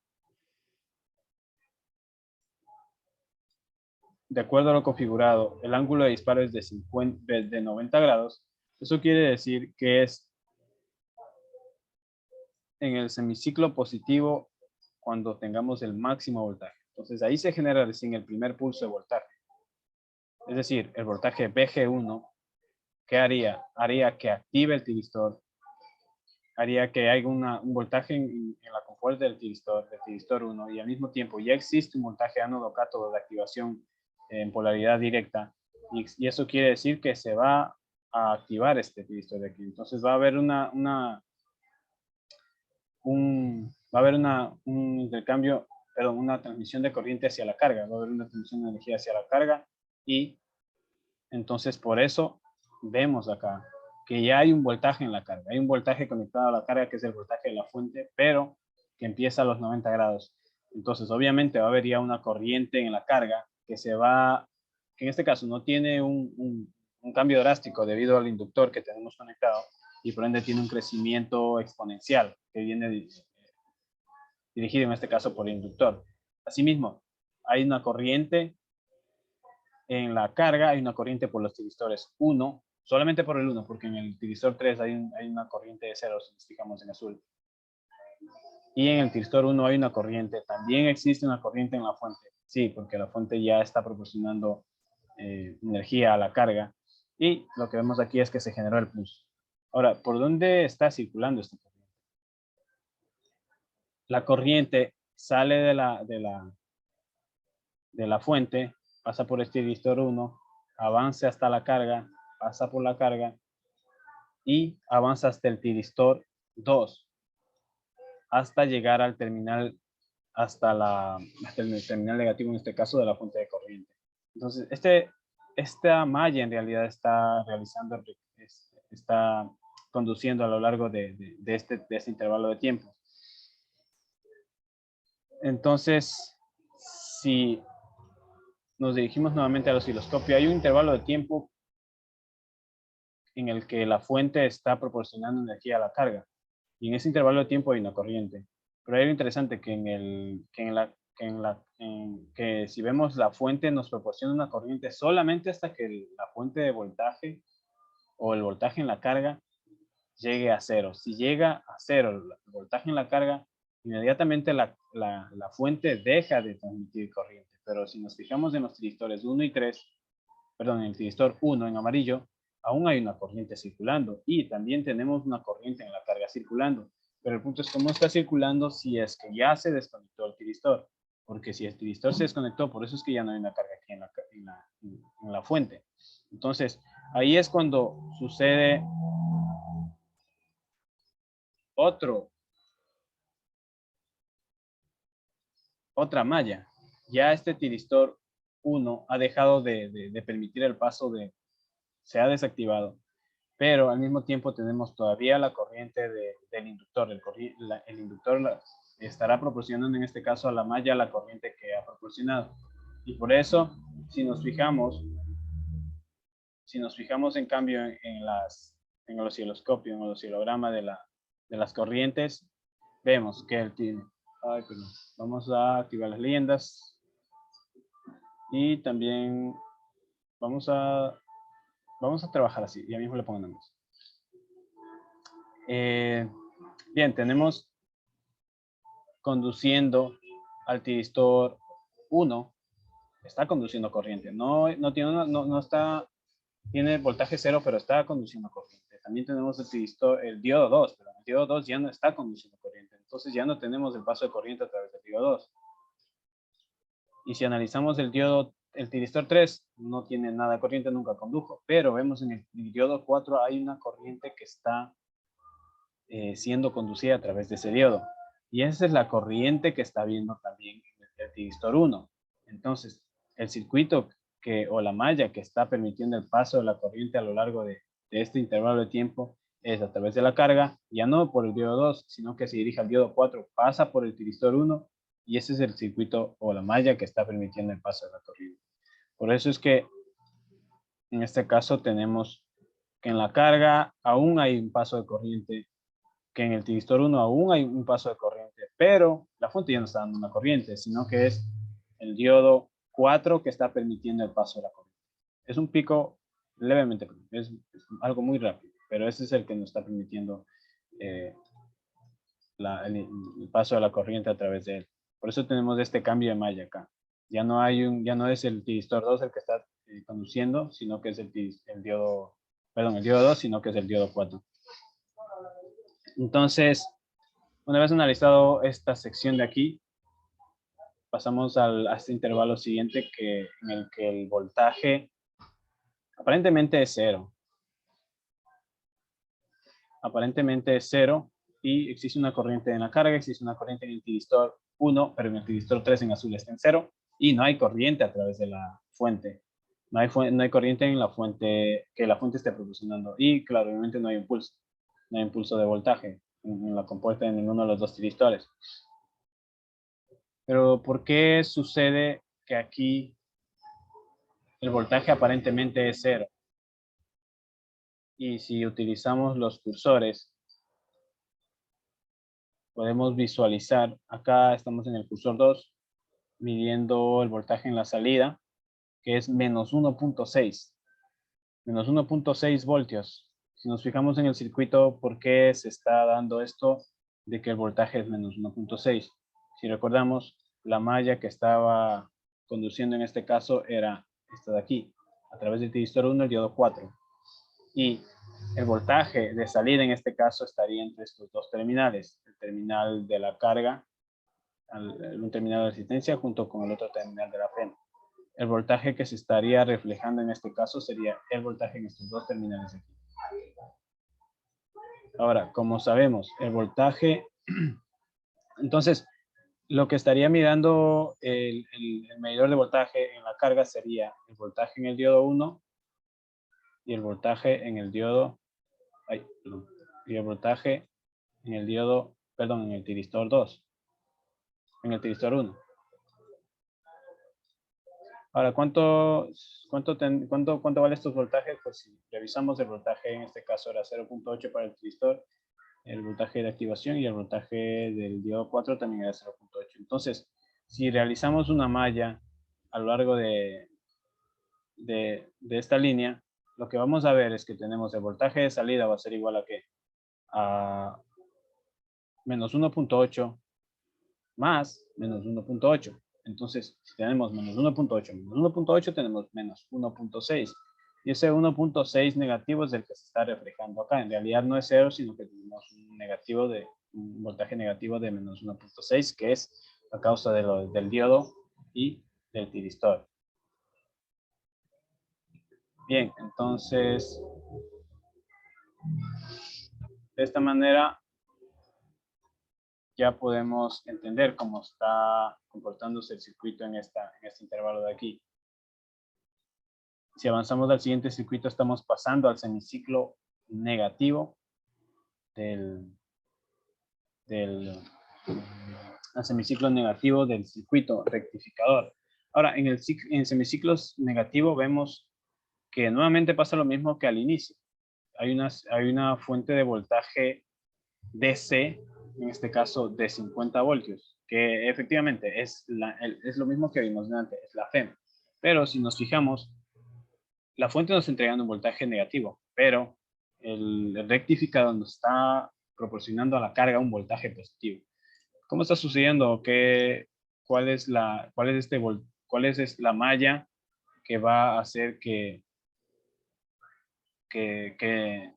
de acuerdo a lo configurado, el ángulo de disparo es de 90 grados, eso quiere decir que es en el semiciclo positivo cuando tengamos el máximo voltaje. Entonces ahí se genera recién el primer pulso de voltaje. Es decir, el voltaje VG1, ¿qué haría? Haría que active el tiristor, haría que haya un voltaje en la compuerta del tiristor 1 y al mismo tiempo ya existe un voltaje ánodo-cátodo de activación en polaridad directa y eso quiere decir que se va a activar este tiristor de aquí. Entonces va a haber un intercambio, perdón, una transmisión de corriente hacia la carga, va a haber una transmisión de energía hacia la carga y entonces por eso vemos acá que ya hay un voltaje en la carga. Hay un voltaje conectado a la carga que es el voltaje de la fuente, pero que empieza a los 90 grados. Entonces, obviamente va a haber ya una corriente en la carga que en este caso no tiene un cambio drástico debido al inductor que tenemos conectado y por ende tiene un crecimiento exponencial que viene dirigido en este caso por el inductor. Asimismo, hay una corriente en la carga, hay una corriente por los tiristores 1, solamente por el 1, porque en el tiristor 3 hay una corriente de 0, si nos fijamos en azul. Y en el tiristor 1 hay una corriente, también existe una corriente en la fuente, sí, porque la fuente ya está proporcionando energía a la carga. Y lo que vemos aquí es que se generó el pulso. Ahora, ¿por dónde está circulando esta corriente? La corriente sale de la fuente, pasa por este tiristor 1, avanza hasta la carga, pasa por la carga y avanza hasta el tiristor 2 hasta llegar al terminal, hasta el terminal negativo, en este caso de la fuente de corriente. Entonces, esta malla en realidad está conduciendo a lo largo de este intervalo de tiempo. Entonces, si nos dirigimos nuevamente al osciloscopio, hay un intervalo de tiempo en el que la fuente está proporcionando energía a la carga. Y en ese intervalo de tiempo hay una corriente. Pero hay algo interesante que si vemos la fuente nos proporciona una corriente solamente hasta que la fuente de voltaje o el voltaje en la carga llegue a cero. Si llega a cero el voltaje en la carga, inmediatamente la fuente deja de transmitir corriente. pero si nos fijamos en los tiristores 1 y 3, perdón, en el tiristor 1 en amarillo, aún hay una corriente circulando y también tenemos una corriente en la carga circulando. Pero el punto es cómo está circulando si es que ya se desconectó el tiristor. Porque si el tiristor se desconectó, por eso es que ya no hay una carga aquí en la fuente. Entonces, ahí es cuando sucede otra malla. Ya este tiristor 1 ha dejado de permitir el paso se ha desactivado, pero al mismo tiempo tenemos todavía la corriente del inductor. El inductor estará proporcionando en este caso a la malla la corriente que ha proporcionado. Y por eso, si nos fijamos en cambio en el osciloscopio, en el oscilograma de las corrientes, vemos que vamos a activar las leyendas y también vamos a trabajar así. Ya mismo le pongo nombres. Bien, tenemos conduciendo al tiristor 1, está conduciendo corriente. No tiene voltaje 0, pero está conduciendo corriente. También tenemos el diodo 2, pero el diodo 2 ya no está conduciendo corriente. Entonces ya no tenemos el paso de corriente a través del diodo 2. Y si analizamos el tiristor 3, no tiene nada de corriente, nunca condujo. Pero vemos en el diodo 4 hay una corriente que está siendo conducida a través de ese diodo. Y esa es la corriente que está viendo también el tiristor 1. Entonces, el circuito o la malla que está permitiendo el paso de la corriente a lo largo de este intervalo de tiempo es a través de la carga, ya no por el diodo 2, sino que se dirige al diodo 4, pasa por el tiristor 1 y ese es el circuito o la malla que está permitiendo el paso de la corriente. Por eso es que en este caso tenemos que en la carga aún hay un paso de corriente, que en el tiristor 1 aún hay un paso de corriente, pero la fuente ya no está dando una corriente, sino que es el diodo 4 que está permitiendo el paso de la corriente. Es un pico levemente, es algo muy rápido, pero ese es el que nos está permitiendo el paso de la corriente a través de él. Por eso tenemos este cambio de malla acá. Ya no es el tiristor 2 el que está conduciendo, sino que es el diodo 2, sino que es el diodo 4. Entonces, una vez analizado esta sección de aquí, pasamos a este intervalo siguiente en el que el voltaje aparentemente es 0. Aparentemente es 0 y existe una corriente en la carga, existe una corriente en el tiristor 1, pero en el tiristor 3 en azul está en 0 y no hay corriente a través de la fuente. No hay corriente en la fuente que la fuente esté proporcionando y claro, obviamente no hay impulso. No hay impulso de voltaje en la compuesta de ninguno de los dos tiristores. Pero ¿por qué sucede que aquí el voltaje aparentemente es 0? Y si utilizamos los cursores, podemos visualizar, acá estamos en el cursor 2, midiendo el voltaje en la salida, que es menos 1.6. Menos 1.6 voltios. Si nos fijamos en el circuito, ¿por qué se está dando esto de que el voltaje es menos 1.6? Si recordamos, la malla que estaba conduciendo en este caso era esta de aquí, a través del tiristor 1, el diodo 4. Y el voltaje de salida en este caso estaría entre estos dos terminales, el terminal de la carga, un terminal de resistencia junto con el otro terminal de la freno. El voltaje que se estaría reflejando en este caso sería el voltaje en estos dos terminales aquí. Ahora, como sabemos, el voltaje, entonces, lo que estaría mirando el medidor de voltaje en la carga sería el voltaje en el diodo 1 y el voltaje en el diodo, y el voltaje en el diodo, en el tiristor 2, en el tiristor 1. Ahora, ¿cuánto vale estos voltajes? Pues si revisamos el voltaje, en este caso era 0.8 para el tiristor, el voltaje de activación y el voltaje del diodo 4 también era 0.8. Entonces, si realizamos una malla a lo largo de esta línea, lo que vamos a ver es que tenemos el voltaje de salida va a ser igual a ¿qué? A menos 1.8 más menos 1.8. Entonces, si tenemos menos 1.8, menos 1.8, tenemos menos 1.6. Y ese 1.6 negativo es el que se está reflejando acá. En realidad no es 0, sino que tenemos un voltaje negativo de menos 1.6, que es a causa del diodo y del tiristor. Bien, entonces, de esta manera ya podemos entender cómo está comportándose el circuito en este intervalo de aquí. Si avanzamos al siguiente circuito, estamos pasando al semiciclo negativo al semiciclo negativo del circuito rectificador. Ahora, en semiciclos negativo vemos que nuevamente pasa lo mismo que al inicio. Hay una fuente de voltaje DC, en este caso de 50 voltios, que efectivamente es lo mismo que vimos antes, es la FEM. Pero si nos fijamos, la fuente nos está entregando un voltaje negativo, pero el rectificador nos está proporcionando a la carga un voltaje positivo. ¿Cómo está sucediendo? ¿Cuál es la malla que va a hacer cuál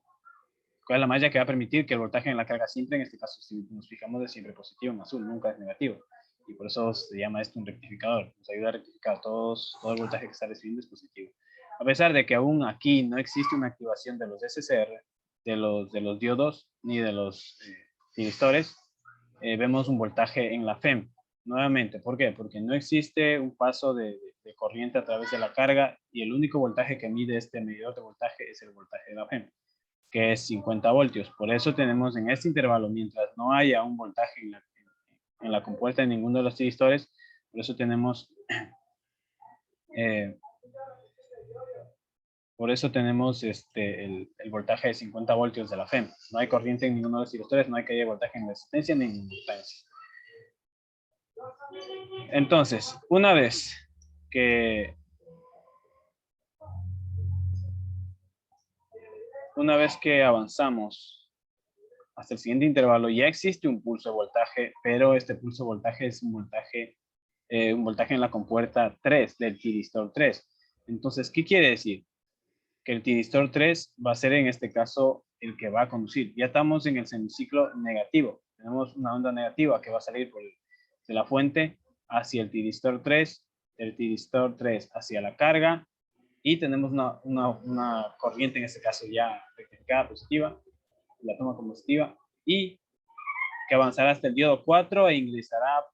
es la malla que va a permitir que el voltaje en la carga simple, en este caso si nos fijamos, es siempre positivo en azul, nunca es negativo? Y por eso se llama esto un rectificador. Nos ayuda a rectificar todo el voltaje que está recibiendo es positivo. A pesar de que aún aquí no existe una activación de los SCR, de los diodos, ni de los tiristores, vemos un voltaje en la FEM. Nuevamente, ¿por qué? Porque no existe un paso de corriente a través de la carga y el único voltaje que mide este medidor de voltaje es el voltaje de la FEM, que es 50 voltios. Por eso tenemos en este intervalo, mientras no haya un voltaje en la compuerta de ninguno de los tiristores, por eso tenemos el voltaje de 50 voltios de la FEM. No hay corriente en ninguno de los tiristores, no hay que haya voltaje en resistencia ni en impedancia. Entonces, una vez que avanzamos hasta el siguiente intervalo, ya existe un pulso de voltaje, pero este pulso de voltaje es un voltaje en la compuerta 3 del tiristor 3. Entonces, ¿qué quiere decir? Que el tiristor 3 va a ser en este caso el que va a conducir. Ya estamos en el semiciclo negativo. Tenemos una onda negativa que va a salir de la fuente hacia el tiristor 3, el tiristor 3 hacia la carga, y tenemos una corriente, en este caso ya rectificada positiva, la toma como positiva, y que avanzará hasta el diodo 4 e ingresará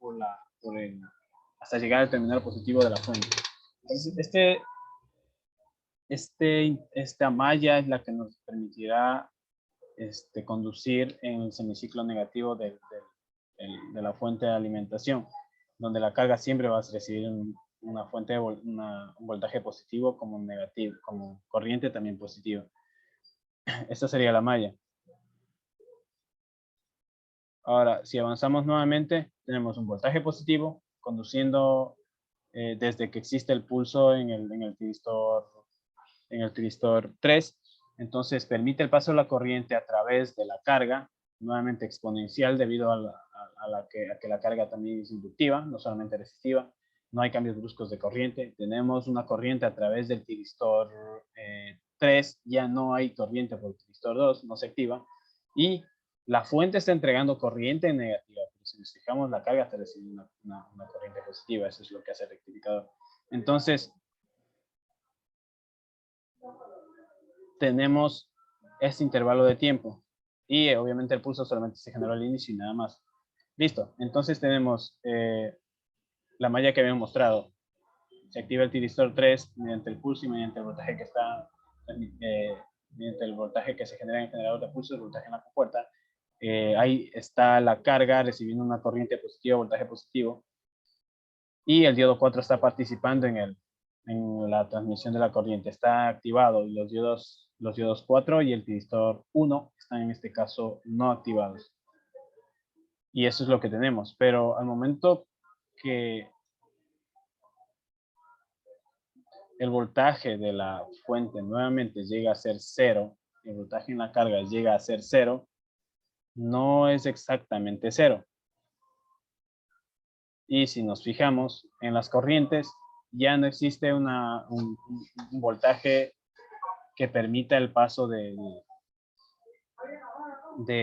hasta llegar al terminal positivo de la fuente. Entonces, esta malla es la que nos permitirá conducir en el semiciclo negativo de la fuente de alimentación, donde la carga siempre va a recibir un voltaje positivo como negativo, como corriente también positiva. Esta sería la malla. Ahora, si avanzamos nuevamente, tenemos un voltaje positivo conduciendo desde que existe el pulso en el tiristor 3. Entonces, permite el paso de la corriente a través de la carga, nuevamente exponencial debido a que la carga también es inductiva, no solamente resistiva. No hay cambios bruscos de corriente. Tenemos una corriente a través del tiristor 3. Ya no hay corriente por el tiristor 2, no se activa. Y la fuente está entregando corriente negativa, pero si nos fijamos, la carga está recibiendo una corriente positiva. Eso es lo que hace el rectificador. Entonces, tenemos este intervalo de tiempo y obviamente el pulso solamente se generó al inicio y nada más. Listo, entonces tenemos la malla que habíamos mostrado. Se activa el tiristor 3 mediante el pulso y mediante el voltaje mediante el voltaje que se genera en el generador de pulso, el voltaje en la compuerta. Ahí está la carga recibiendo una corriente positiva, voltaje positivo, y el diodo 4 está participando en la transmisión de la corriente. Está activado y los diodos 4 y el tiristor 1 están en este caso no activados. Y eso es lo que tenemos. Pero al momento que el voltaje de la fuente nuevamente llega a ser 0, el voltaje en la carga llega a ser 0, no es exactamente 0. Y si nos fijamos en las corrientes, ya no existe un voltaje que permita el paso de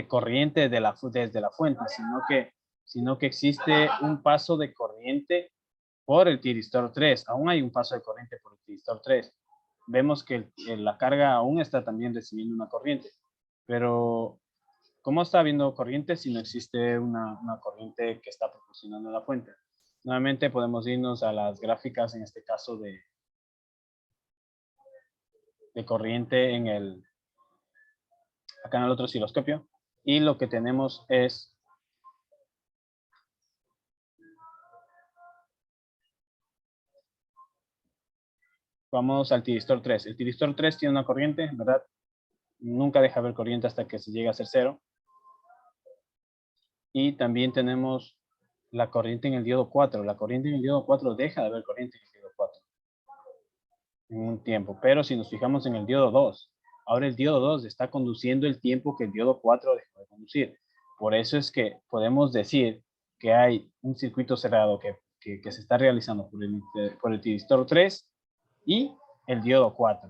corriente desde la fuente, sino que existe un paso de corriente por el tiristor 3. Aún hay un paso de corriente por el tiristor 3. Vemos que la carga aún está también recibiendo una corriente, pero ¿cómo está habiendo corriente si no existe una corriente que está proporcionando la fuente? Nuevamente podemos irnos a las gráficas, en este caso de corriente acá en el otro osciloscopio, y lo que tenemos es vamos al tiristor 3. El tiristor 3 tiene una corriente, ¿verdad? Nunca deja haber corriente hasta que se llegue a ser cero. Y también tenemos la corriente en el diodo 4. La corriente en el diodo 4 deja de haber corriente en el diodo 4 en un tiempo. Pero si nos fijamos en el diodo 2, ahora el diodo 2 está conduciendo el tiempo que el diodo 4 dejó de conducir. Por eso es que podemos decir que hay un circuito cerrado que se está realizando por el tiristor 3 y el diodo 4.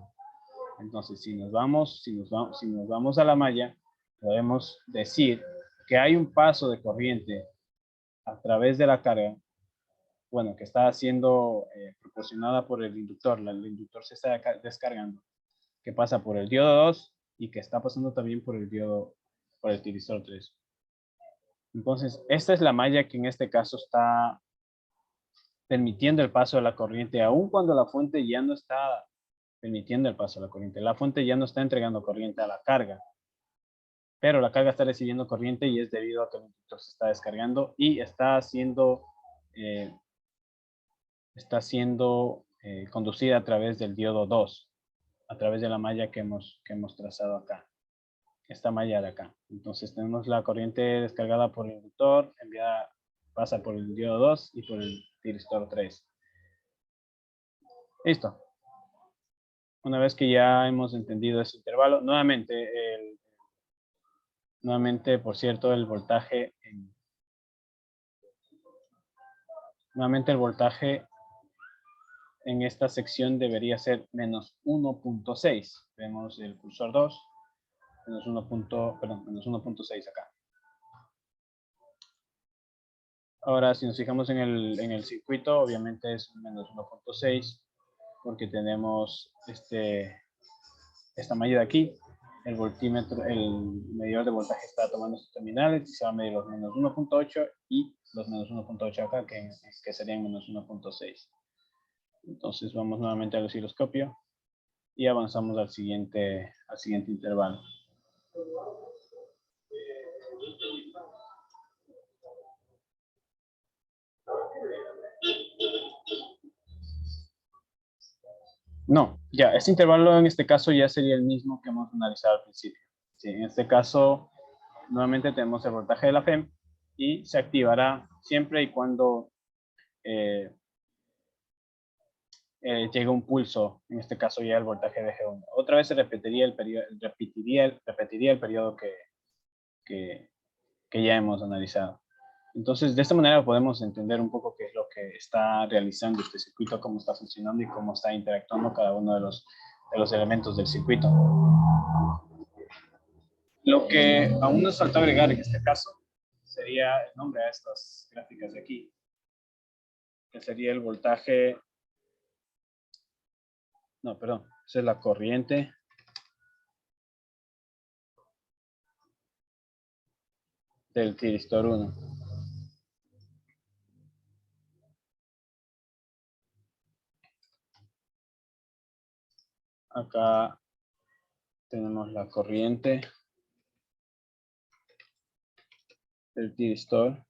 Entonces, si nos vamos a la malla, podemos decir que hay un paso de corriente a través de la carga, bueno, que está siendo proporcionada por el inductor. El inductor se está descargando, que pasa por el diodo 2 y que está pasando también por el tiristor 3. Entonces, esta es la malla que en este caso está permitiendo el paso de la corriente, aun cuando la fuente ya no está permitiendo el paso de la corriente. La fuente ya no está entregando corriente a la carga, pero la carga está recibiendo corriente y es debido a que el inductor se está descargando y está siendo conducida a través del diodo 2, a través de la malla que hemos trazado acá, esta malla de acá. Entonces tenemos la corriente descargada por el inductor, pasa por el diodo 2 y por el tiristor 3. Listo. Una vez que ya hemos entendido ese intervalo, nuevamente, por cierto, el voltaje en esta sección debería ser menos 1.6. Vemos el cursor 2, menos 1.6 acá. Ahora, si nos fijamos en el circuito, obviamente es menos 1.6, porque tenemos esta malla de aquí. El voltímetro, el medidor de voltaje está tomando sus terminales y se va a medir los menos 1.8 y los menos 1.8 acá, que serían menos 1.6. Entonces vamos nuevamente al osciloscopio y avanzamos al siguiente intervalo. No, ya, este intervalo en este caso ya sería el mismo que hemos analizado al principio. Sí, en este caso, nuevamente tenemos el voltaje de la FEM y se activará siempre y cuando llega un pulso, en este caso ya el voltaje de G1. Otra vez se repetiría el periodo que ya hemos analizado. Entonces, de esta manera podemos entender un poco qué es lo que está realizando este circuito, cómo está funcionando y cómo está interactuando cada uno de los elementos del circuito. Lo que aún nos falta agregar en este caso sería el nombre a estas gráficas de aquí, que sería el voltaje, no, perdón, esa es la corriente del tiristor 1. Acá tenemos la corriente del tiristor,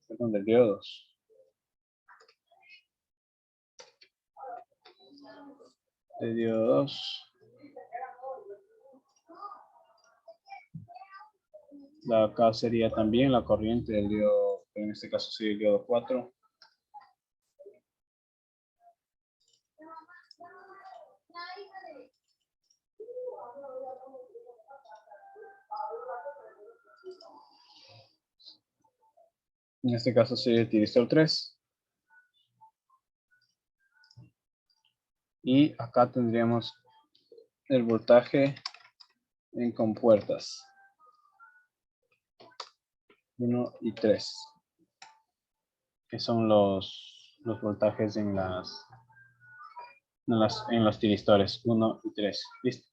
perdón, del diodos. De diodos. Acá sería también la corriente del diodo, en este caso sería el diodo 4. En este caso sería el tiristor 3. Y acá tendríamos el voltaje en compuertas 1 y 3, que son los voltajes en los tiristores 1 y 3. ¿Listo?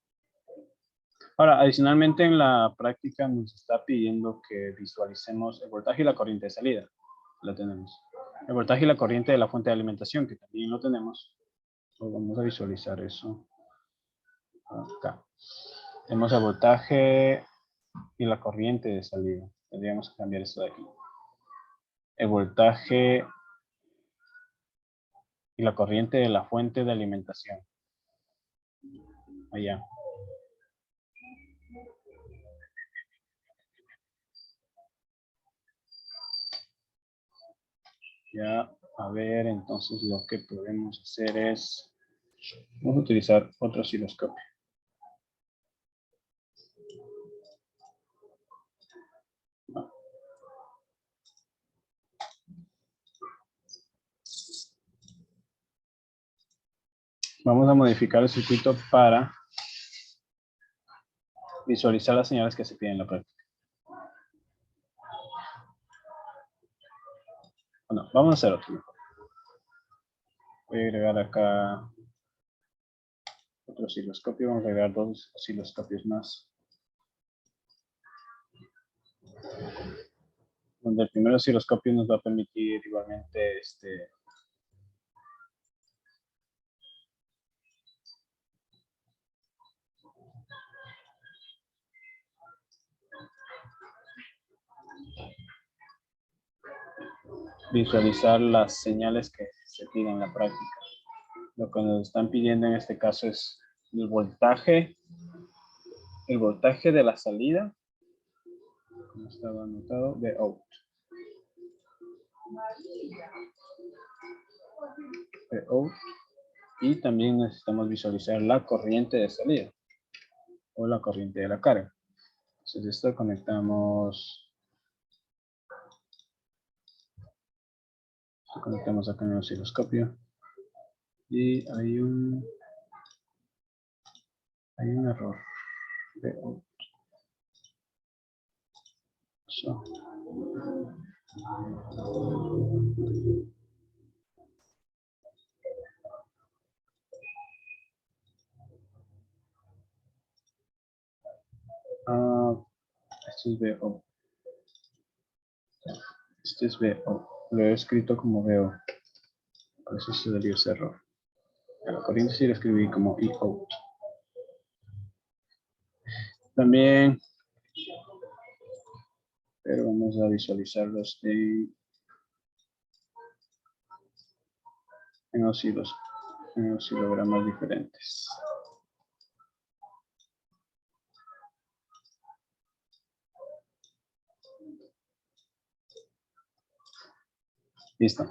Ahora, adicionalmente en la práctica nos está pidiendo que visualicemos el voltaje y la corriente de salida. Lo tenemos. El voltaje y la corriente de la fuente de alimentación, que también lo tenemos. Pues vamos a visualizar eso acá. Tenemos el voltaje y la corriente de salida. Tendríamos que cambiar esto de aquí. El voltaje y la corriente de la fuente de alimentación. Allá. Ya, a ver, entonces lo que podemos hacer es, vamos a utilizar otro osciloscopio. Vamos a modificar el circuito para visualizar las señales que se piden en la práctica. Bueno, vamos a hacer otro. Voy a agregar acá otro osciloscopio. Vamos a agregar 2 osciloscopios más. Donde el primer osciloscopio nos va a permitir igualmente visualizar las señales que se piden en la práctica. Lo que nos están pidiendo en este caso es el voltaje de la salida, como estaba anotado, de out. Y también necesitamos visualizar la corriente de salida o la corriente de la carga. Entonces esto conectamos acá en el osciloscopio y hay un error de out. So. Esto es VO. Este es VO. Lo he escrito como VO. Por eso se debió ese error. La corriente sí lo escribí como EOUT. También, pero vamos a visualizarlos en oscilogramas diferentes. Listo.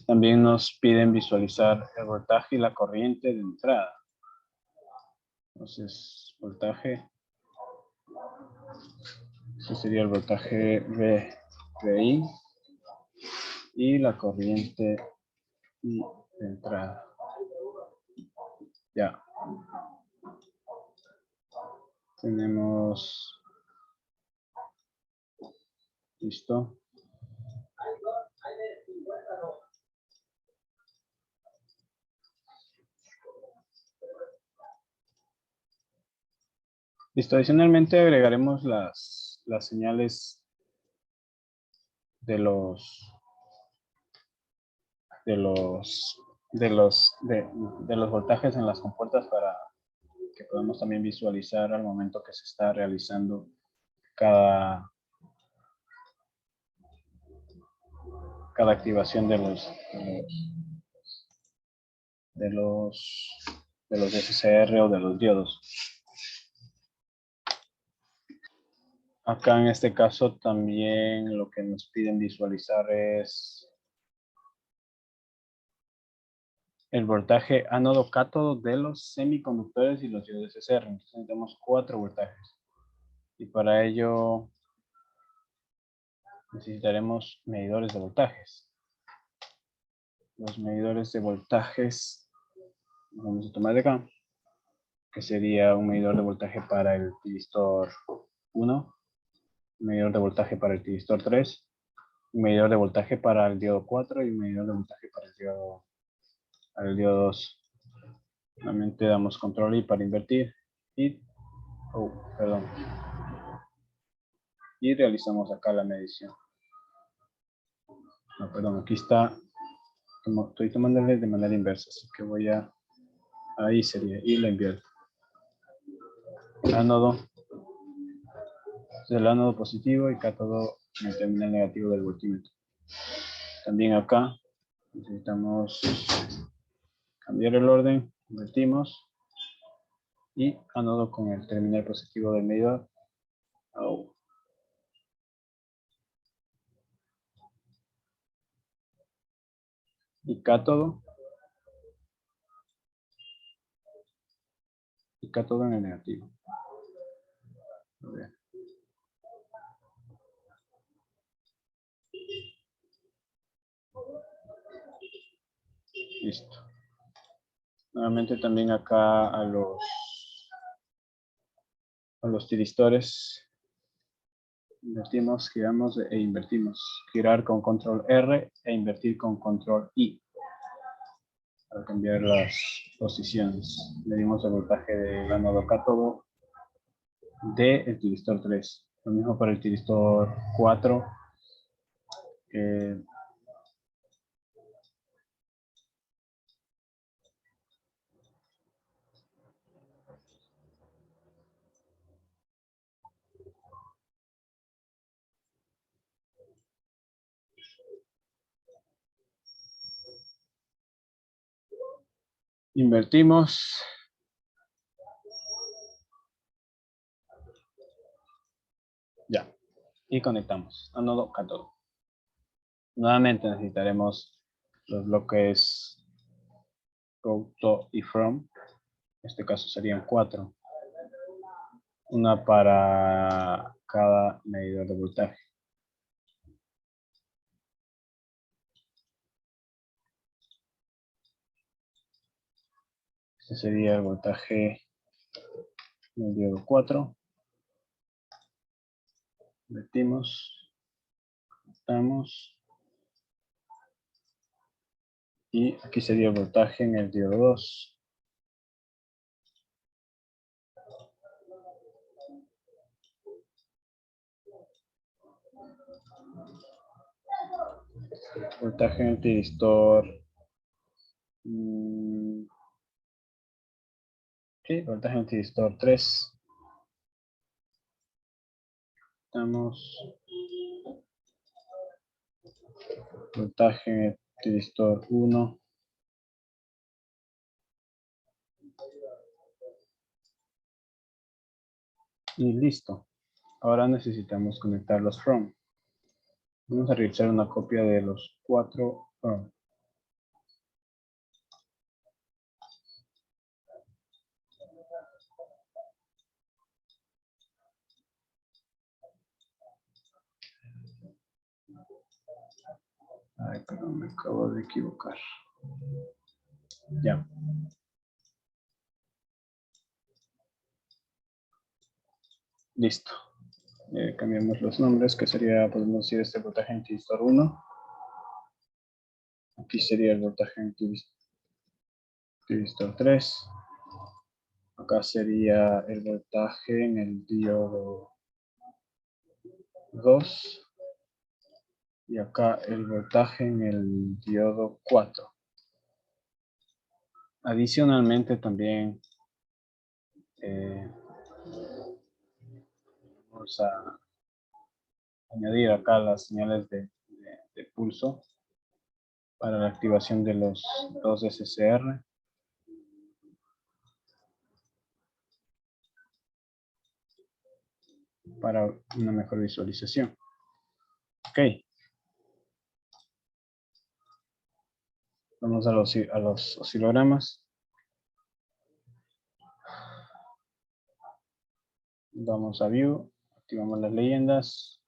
También nos piden visualizar el voltaje y la corriente de entrada. Entonces, voltaje. Ese sería el voltaje VI y la corriente de entrada. Ya. Tenemos. Listo. Listo. Adicionalmente agregaremos las señales de los voltajes en las compuertas para que podamos también visualizar al momento que se está realizando cada activación de los SCR o de los diodos. Acá en este caso también lo que nos piden visualizar es el voltaje ánodo cátodo de los semiconductores y los diodos SCR. Entonces tenemos 4 voltajes. Y para ello necesitaremos medidores de voltajes. Los medidores de voltajes vamos a tomar de acá, que sería un medidor de voltaje para el tiristor 1, un medidor de voltaje para el tiristor 3, un medidor de voltaje para el diodo 4 y un medidor de voltaje para el diodo 2. Nuevamente damos control I para invertir y, y realizamos acá la medición. No, perdón, aquí está, estoy tomándole de manera inversa, así que voy a, ahí sería, y la invierto. Ánodo, es el ánodo positivo y cátodo en el terminal negativo del voltímetro. También acá necesitamos cambiar el orden, invertimos y ánodo con el terminal positivo del medidor. Y cátodo en el negativo. A ver. Listo. Nuevamente también acá a los tiristores invertimos, giramos e invertimos. Girar con control R e invertir con control I para cambiar las posiciones. Medimos el voltaje del ánodo cátodo del tiristor 3. Lo mismo para el tiristor 4. Invertimos. Ya. Y conectamos. Ánodo, cátodo. Nuevamente necesitaremos los bloques go, to y from. En este caso serían 4. Una para cada medidor de voltaje. Este sería el voltaje del diodo 4. Metimos, conectamos. Y aquí sería el voltaje en el diodo 2. Voltaje en el tiristor. Sí, voltaje en el tiristor 3. Estamos. Voltaje en el tiristor 1. Y listo. Ahora necesitamos conectar los from. Vamos a realizar una copia de los 4 from. Ay, perdón, me acabo de equivocar. Ya. Listo. Cambiamos los nombres, que sería, podemos decir, este voltaje en tiristor 1. Aquí sería el voltaje en tiristor 3. Acá sería el voltaje en el diodo 2. Y acá el voltaje en el diodo 4. Adicionalmente también vamos a añadir acá las señales de pulso para la activación de los 2 SCR. Para una mejor visualización. Ok. Vamos a los oscilogramas. Vamos a View. Activamos las leyendas.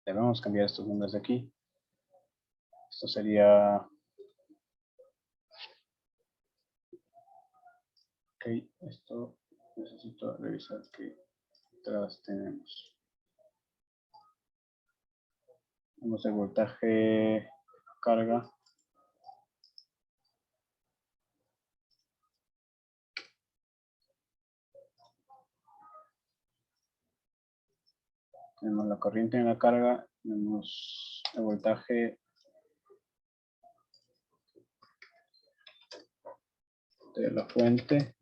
Debemos cambiar estos números de aquí. Esto sería... Ok, esto necesito revisar qué entradas tenemos. Tenemos el voltaje carga. Tenemos la corriente en la carga. Tenemos el voltaje de la fuente.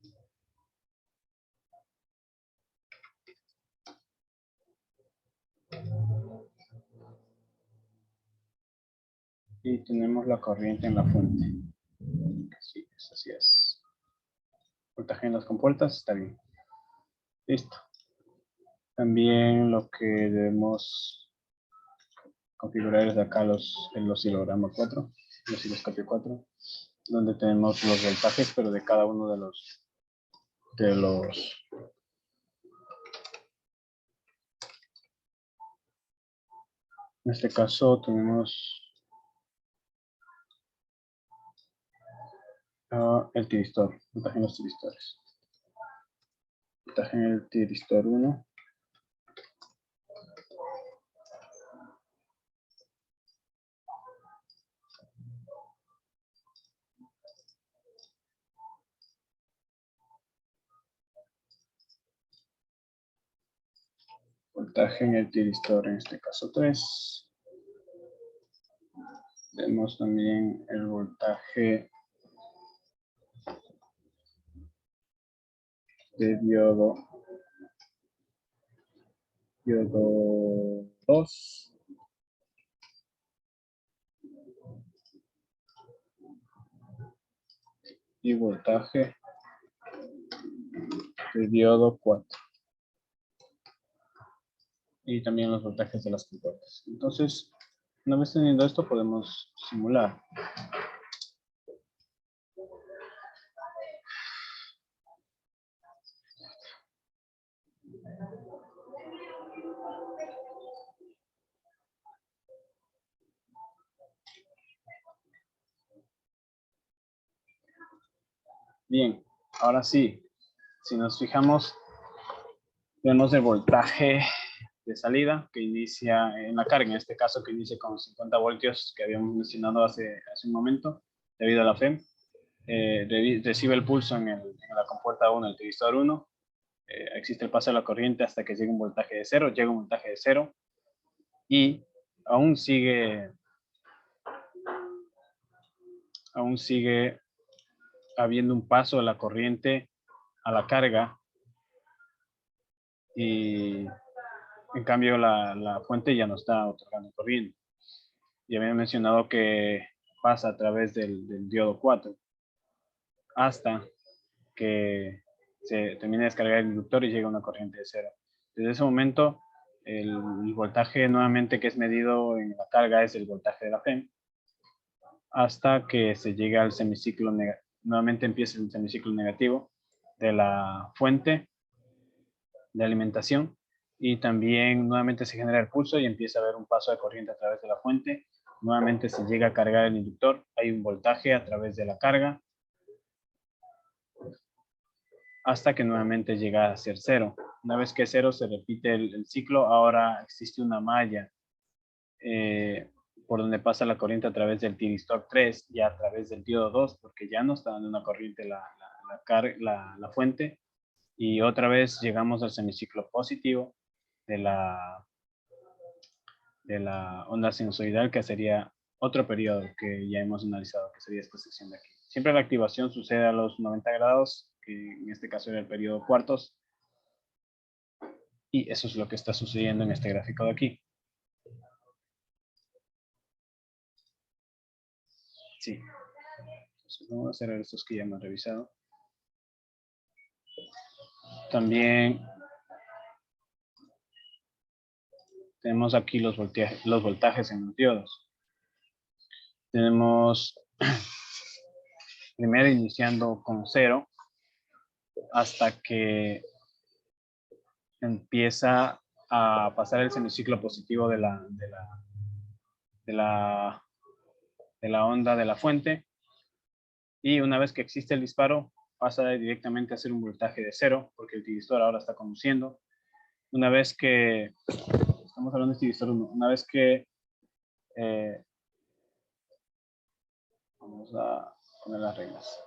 Y tenemos la corriente en la fuente. Sí, así es. Voltaje en las compuertas, está bien. Listo. También lo que debemos configurar es acá el oscilograma 4, el osciloscopio 4, donde tenemos los voltajes, pero de cada uno de los en este caso tenemos el tiristor, voltaje en los tiristores. Voltaje en el tiristor 1. Voltaje en el tiristor, en este caso 3. Tenemos también el voltaje de diodo 2. Y voltaje de diodo 4. Y también los voltajes de las compuertas. Entonces, una vez teniendo esto, podemos simular. Bien, ahora sí, si nos fijamos, vemos el voltaje de salida que inicia en la carga, en este caso que inicia con 50 voltios que habíamos mencionado hace un momento, debido a la FEM. Recibe el pulso en la compuerta 1, el tiristor 1. Existe el paso de la corriente hasta que llegue un voltaje de 0, llega un voltaje de 0 y aún sigue habiendo un paso de la corriente a la carga y en cambio la fuente ya no está otorgando corriente. Ya había mencionado que pasa a través del diodo 4 hasta que se termina de descargar el inductor y llega una corriente de 0. Desde ese momento, el voltaje nuevamente que es medido en la carga es el voltaje de la FEM hasta que se llega al semiciclo negativo. Nuevamente empieza el semiciclo negativo de la fuente de alimentación y también nuevamente se genera el pulso y empieza a haber un paso de corriente a través de la fuente. Nuevamente se llega a cargar el inductor, hay un voltaje a través de la carga hasta que nuevamente llega a ser 0. Una vez que es 0 se repite el ciclo, ahora existe una malla por donde pasa la corriente a través del tiristor 3 y a través del diodo 2, porque ya no está dando una corriente la fuente. Y otra vez llegamos al semiciclo positivo de la onda sinusoidal, que sería otro periodo que ya hemos analizado, que sería esta sección de aquí. Siempre la activación sucede a los 90 grados, que en este caso era el periodo cuartos. Y eso es lo que está sucediendo en este gráfico de aquí. Sí. Entonces vamos a hacer estos que ya hemos revisado. También tenemos aquí los voltajes en los diodos. Tenemos primero iniciando con 0 hasta que empieza a pasar el semiciclo positivo de la onda de la fuente. Y una vez que existe el disparo, pasa directamente a hacer un voltaje de 0, porque el tiristor ahora está conduciendo. Una vez que, estamos hablando de tiristor 1, una vez que, vamos a poner las reglas.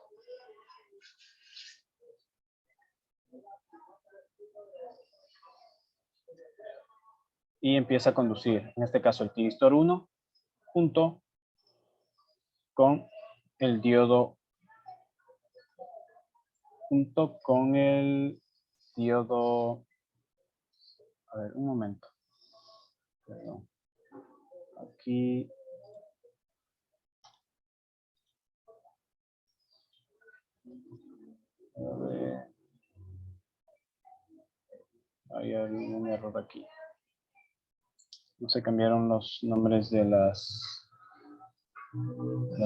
Y empieza a conducir, en este caso el tiristor 1, junto con el diodo a ver, un momento. Perdón. Aquí. A ver. Hay algún error aquí. No se cambiaron los nombres de los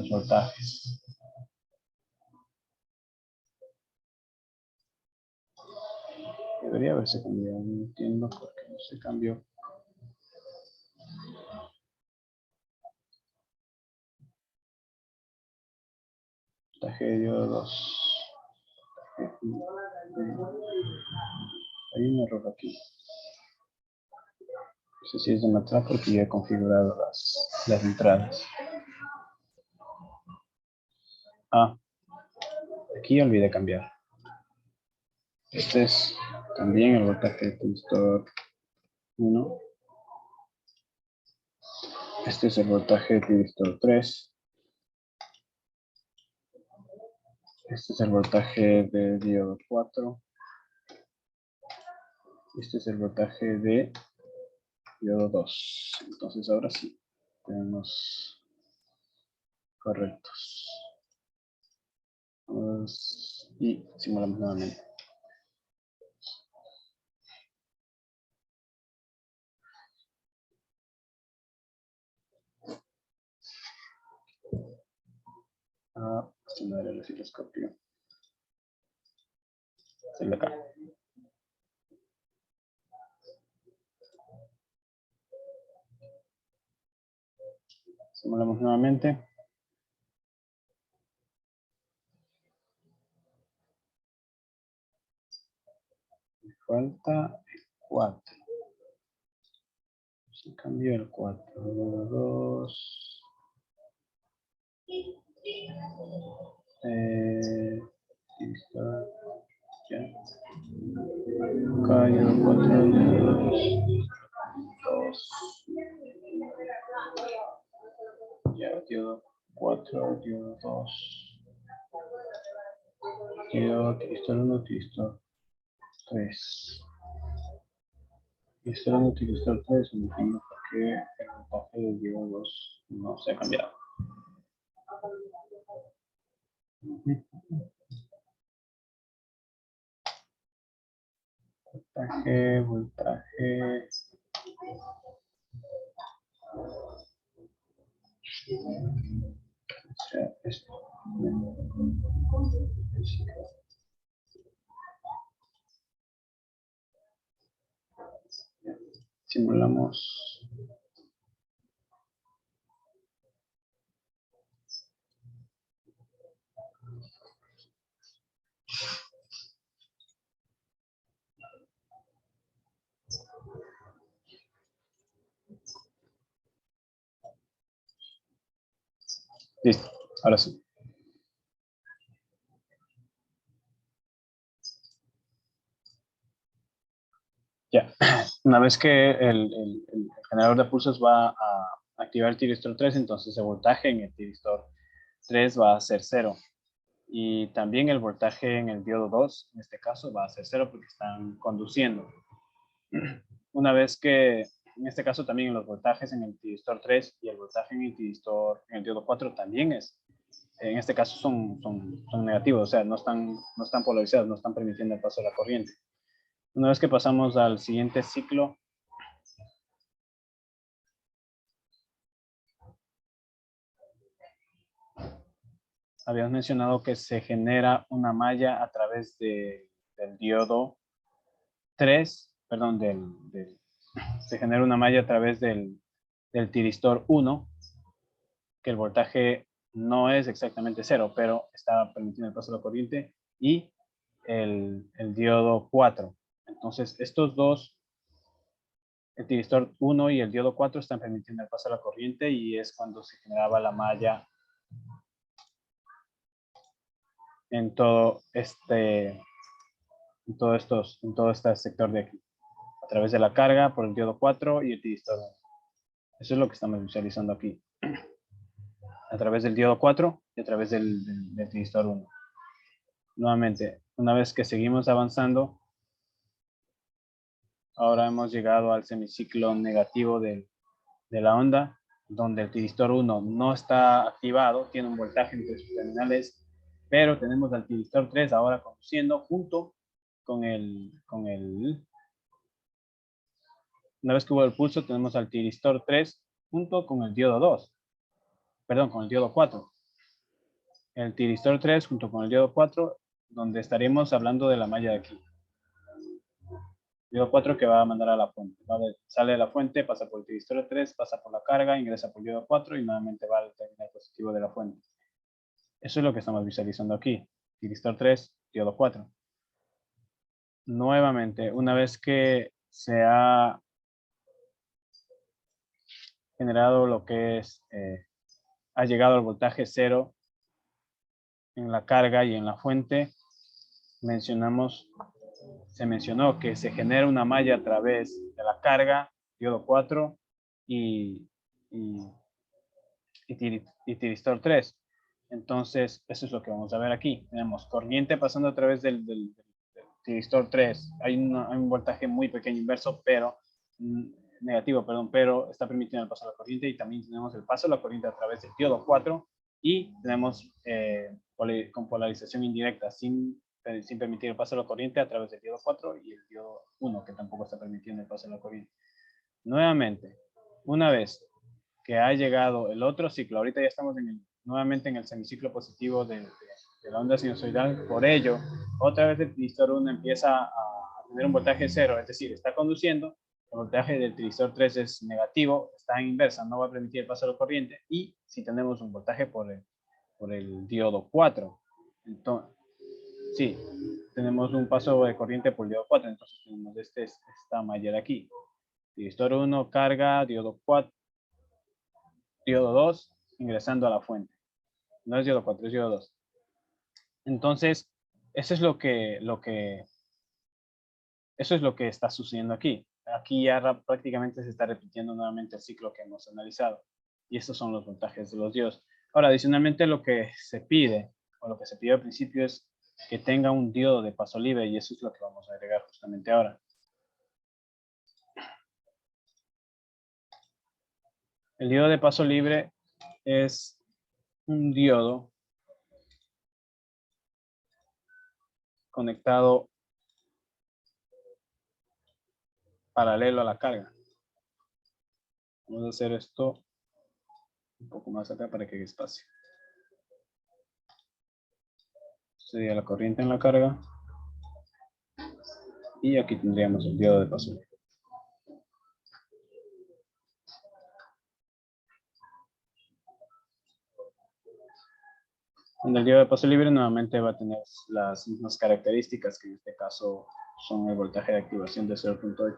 voltajes. Debería haberse cambiado. No entiendo por qué no se cambió. Voltaje de diodo 2. Hay un error aquí. No sé si es de MATLAB porque ya he configurado las entradas. Aquí olvidé cambiar. Este es también el voltaje de tiristor 1. Este es el voltaje de tiristor 3. Este es el voltaje de diodo 4. Este es el voltaje de diodo 2. Entonces ahora sí, tenemos correctos. Y simulamos nuevamente. Esta madre el osciloscopio. Se le acá. Simulamos nuevamente. Me falta el 4. Se cambió el 4. 2. Ya. Acá yo 4, 2. Ya, diodo 4, diodo 2. Diodo tiristor 1, tiristor 3. Tiristor 1, tiristor 3, no entiendo por qué el voltaje del diodo 2 no se ha cambiado. Voltaje. O sea, esto. Simulamos. Listo, ahora sí. Ya, una vez que el generador de pulsos va a activar el tiristor 3, entonces el voltaje en el tiristor 3 va a ser 0. Y también el voltaje en el diodo 2, en este caso, va a ser 0 porque están conduciendo. Una vez que, en este caso también los voltajes en el tiristor 3 y el voltaje en el diodo 4 también es, en este caso son negativos, o sea, no están polarizados, no están permitiendo el paso de la corriente. Una vez que pasamos al siguiente ciclo, habíamos mencionado que se genera una malla a través del diodo 3, perdón, del se genera una malla a través del tiristor 1, que el voltaje no es exactamente 0, pero está permitiendo el paso de la corriente, y el diodo 4. Entonces, estos dos, el tiristor 1 y el diodo 4, están permitiendo el paso de la corriente, y es cuando se generaba la malla en todo este sector de aquí, a través de la carga por el diodo 4 y el tiristor 1. Eso es lo que estamos visualizando aquí, a través del diodo 4 y a través del tiristor 1. Nuevamente, una vez que seguimos avanzando, ahora hemos llegado al semiciclo negativo de la onda, donde el tiristor 1 no está activado, tiene un voltaje entre sus terminales, pero tenemos al tiristor 3 ahora conduciendo junto con una vez que hubo el pulso, tenemos al tiristor 3 junto con el diodo 2, perdón, con el diodo 4. El tiristor 3 junto con el diodo 4, donde estaremos hablando de la malla de aquí. Diodo 4 que va a mandar a la fuente. Sale de la fuente, pasa por el tiristor 3, pasa por la carga, ingresa por el diodo 4 y nuevamente va al terminal positivo de la fuente. Eso es lo que estamos visualizando aquí. Tiristor 3, diodo 4. Nuevamente, una vez que se ha generado lo que es, ha llegado al voltaje 0 en la carga y en la fuente, se mencionó que se genera una malla a través de la carga, diodo 4 y tiristor 3. Entonces, eso es lo que vamos a ver aquí. Tenemos corriente pasando a través del tiristor 3. Hay un voltaje muy pequeño inverso, pero negativo, perdón, pero está permitiendo el paso de la corriente, y también tenemos el paso de la corriente a través del diodo 4, y tenemos con polarización indirecta, sin permitir el paso de la corriente a través del diodo 4 y el diodo 1, que tampoco está permitiendo el paso de la corriente. Nuevamente, una vez que ha llegado el otro ciclo, ahorita ya estamos nuevamente en el semiciclo positivo de la onda sinusoidal, por ello, otra vez el tiristor 1 empieza a tener un voltaje 0, es decir, está conduciendo, el voltaje del tiristor 3 es negativo, está en inversa, no va a permitir el paso de la corriente, y si tenemos un voltaje por el diodo 4, entonces, sí, tenemos un paso de corriente por el diodo 4, entonces tenemos esta malla de aquí. Tiristor 1, carga, diodo 4, diodo 2, ingresando a la fuente. No es diodo 4, es diodo 2. Entonces, eso es lo que está sucediendo aquí. Aquí ya prácticamente se está repitiendo nuevamente el ciclo que hemos analizado. Y estos son los voltajes de los diodos. Ahora, adicionalmente, lo que se pide, o lo que se pidió al principio, es que tenga un diodo de paso libre, y eso es lo que vamos a agregar justamente ahora. El diodo de paso libre es un diodo conectado paralelo a la carga. Vamos a hacer esto un poco más acá para que haya espacio. Sería la corriente en la carga. Y aquí tendríamos el diodo de paso libre. En el diodo de paso libre nuevamente va a tener las mismas características, que en este caso son el voltaje de activación de 0.8.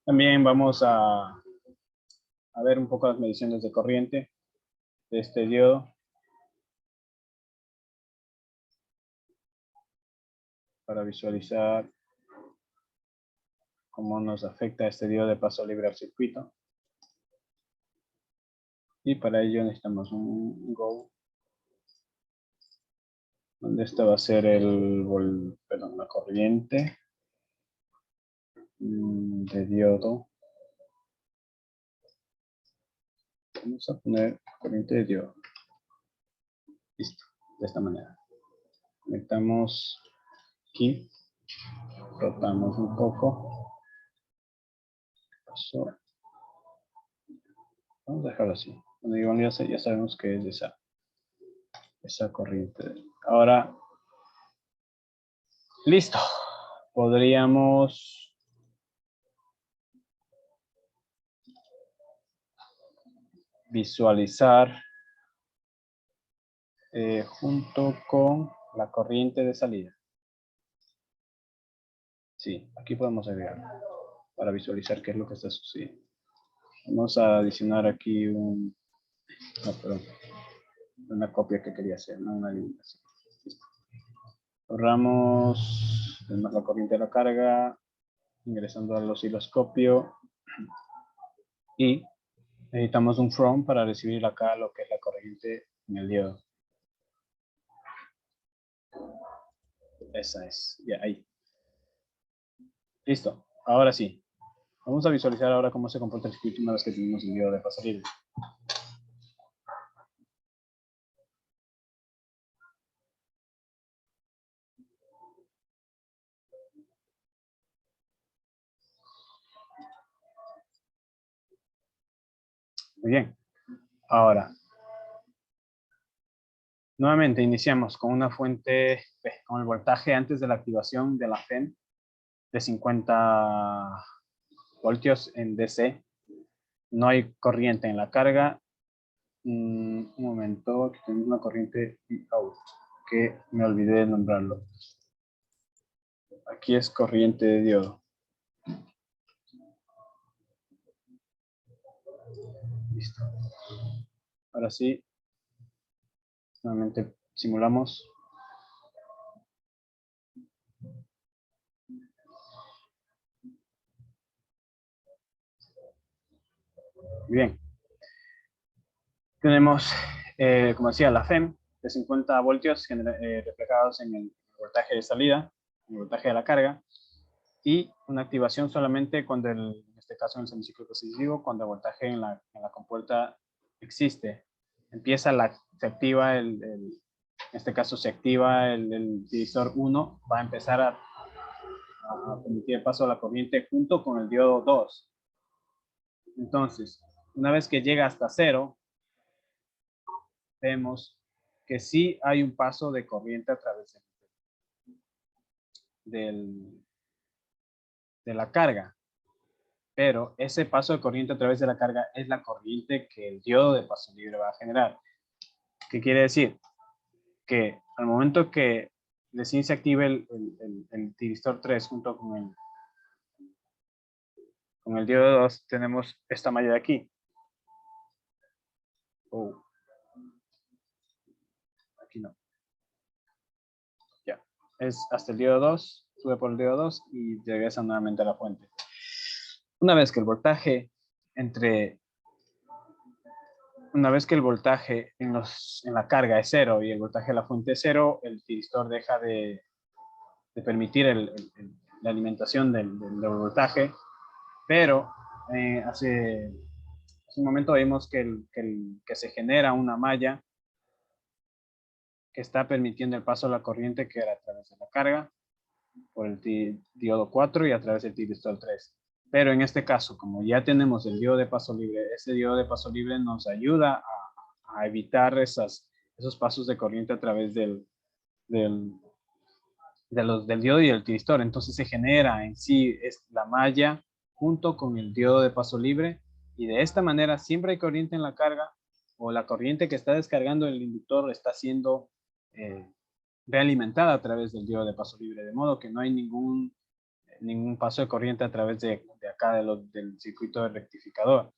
También vamos a ver un poco las mediciones de corriente de este diodo, para visualizar cómo nos afecta este diodo de paso libre al circuito. Y para ello necesitamos un Go, donde esta va a ser la corriente de diodo. Vamos a poner corriente de diodo. Listo, de esta manera. Conectamos aquí, rotamos un poco. Pasó. Vamos a dejarlo así. Bueno, igual ya sabemos que es esa corriente. Ahora, listo. Podríamos visualizar junto con la corriente de salida. Sí, aquí podemos agregar para visualizar qué es lo que está sucediendo. Vamos a adicionar aquí una copia que quería hacer, no una eliminación. Borramos, tenemos la corriente de la carga, ingresando al osciloscopio y necesitamos un from para recibir acá lo que es la corriente en el diodo. Esa es, ya ahí. Listo, ahora sí. Vamos a visualizar ahora cómo se comporta el circuito una vez que tenemos el diodo de paso libre. Muy bien. Ahora, nuevamente iniciamos con una fuente, con el voltaje antes de la activación de la FEM de 50 voltios en DC. No hay corriente en la carga. Un momento, aquí tenemos una corriente out, que me olvidé de nombrarlo. Aquí es corriente de diodo. Listo. Ahora sí, nuevamente simulamos. Bien. Tenemos, como decía, la FEM de 50 voltios reflejados en el voltaje de salida, en el voltaje de la carga, y una activación solamente cuando, en este caso en el semiciclo positivo, cuando el voltaje en la compuerta existe. Se activa en este caso se activa el divisor 1, va a empezar a permitir el paso de la corriente junto con el diodo 2. Entonces, una vez que llega hasta 0, vemos que sí hay un paso de corriente a través de la carga, pero ese paso de corriente a través de la carga es la corriente que el diodo de paso libre va a generar. ¿Qué quiere decir? Que al momento que recién se active el tiristor 3 junto con el diodo 2, tenemos esta malla de aquí. Aquí no. Ya. Es hasta el diodo 2, sube por el diodo 2 y regresa nuevamente a la fuente. Una vez que el voltaje en la carga es 0 y el voltaje de la fuente es 0, el tiristor deja de permitir la alimentación del voltaje, pero hace un momento vimos que se genera una malla que está permitiendo el paso de la corriente que era a través de la carga por el diodo 4 y a través del tiristor 3. Pero en este caso, como ya tenemos el diodo de paso libre, ese diodo de paso libre nos ayuda a evitar esos pasos de corriente a través del diodo y el tiristor. Entonces se genera en sí la malla junto con el diodo de paso libre y de esta manera siempre hay corriente en la carga o la corriente que está descargando el inductor está siendo realimentada a través del diodo de paso libre, de modo que no hay ningún paso de corriente a través de acá del circuito de rectificador.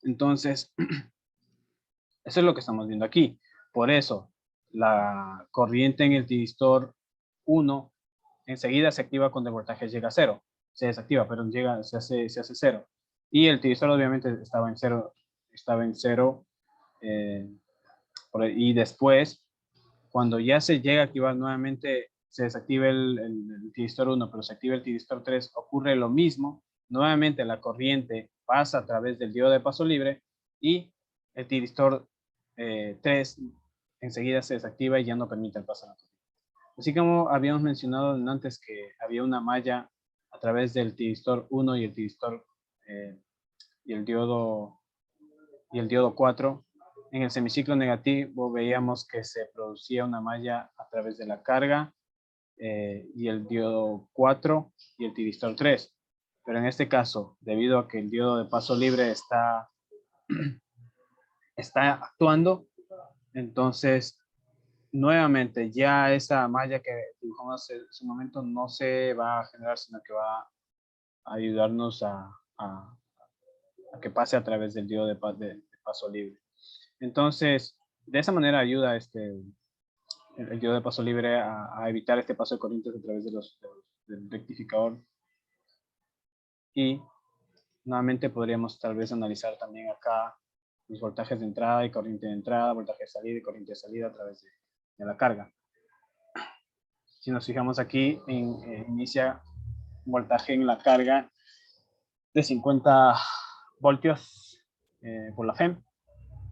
Entonces, eso es lo que estamos viendo aquí. Por eso, la corriente en el tiristor 1 enseguida se activa cuando el voltaje llega a 0. Se desactiva, pero se hace 0. Y el tiristor obviamente estaba en 0. Y después, cuando ya se llega a activar nuevamente, se desactiva el tiristor 1, pero se activa el tiristor 3, ocurre lo mismo. Nuevamente la corriente pasa a través del diodo de paso libre y el tiristor 3 enseguida se desactiva y ya no permite el paso a la corriente. Así como habíamos mencionado antes que había una malla a través del tiristor 1 y el tiristor y el diodo 4, en el semiciclo negativo veíamos que se producía una malla a través de la carga y el diodo 4 y el tiristor 3. Pero en este caso, debido a que el diodo de paso libre está está actuando. Entonces, nuevamente, ya esa malla que dibujamos en su momento no se va a generar, sino que va a ayudarnos a que pase a través del diodo de paso libre. Entonces, de esa manera ayuda el diodo de paso libre a evitar este paso de corrientes a través del rectificador. Y nuevamente podríamos tal vez analizar también acá los voltajes de entrada y corriente de entrada, voltaje de salida y corriente de salida a través de la carga. Si nos fijamos aquí, inicia un voltaje en la carga de 50 voltios por la FEM.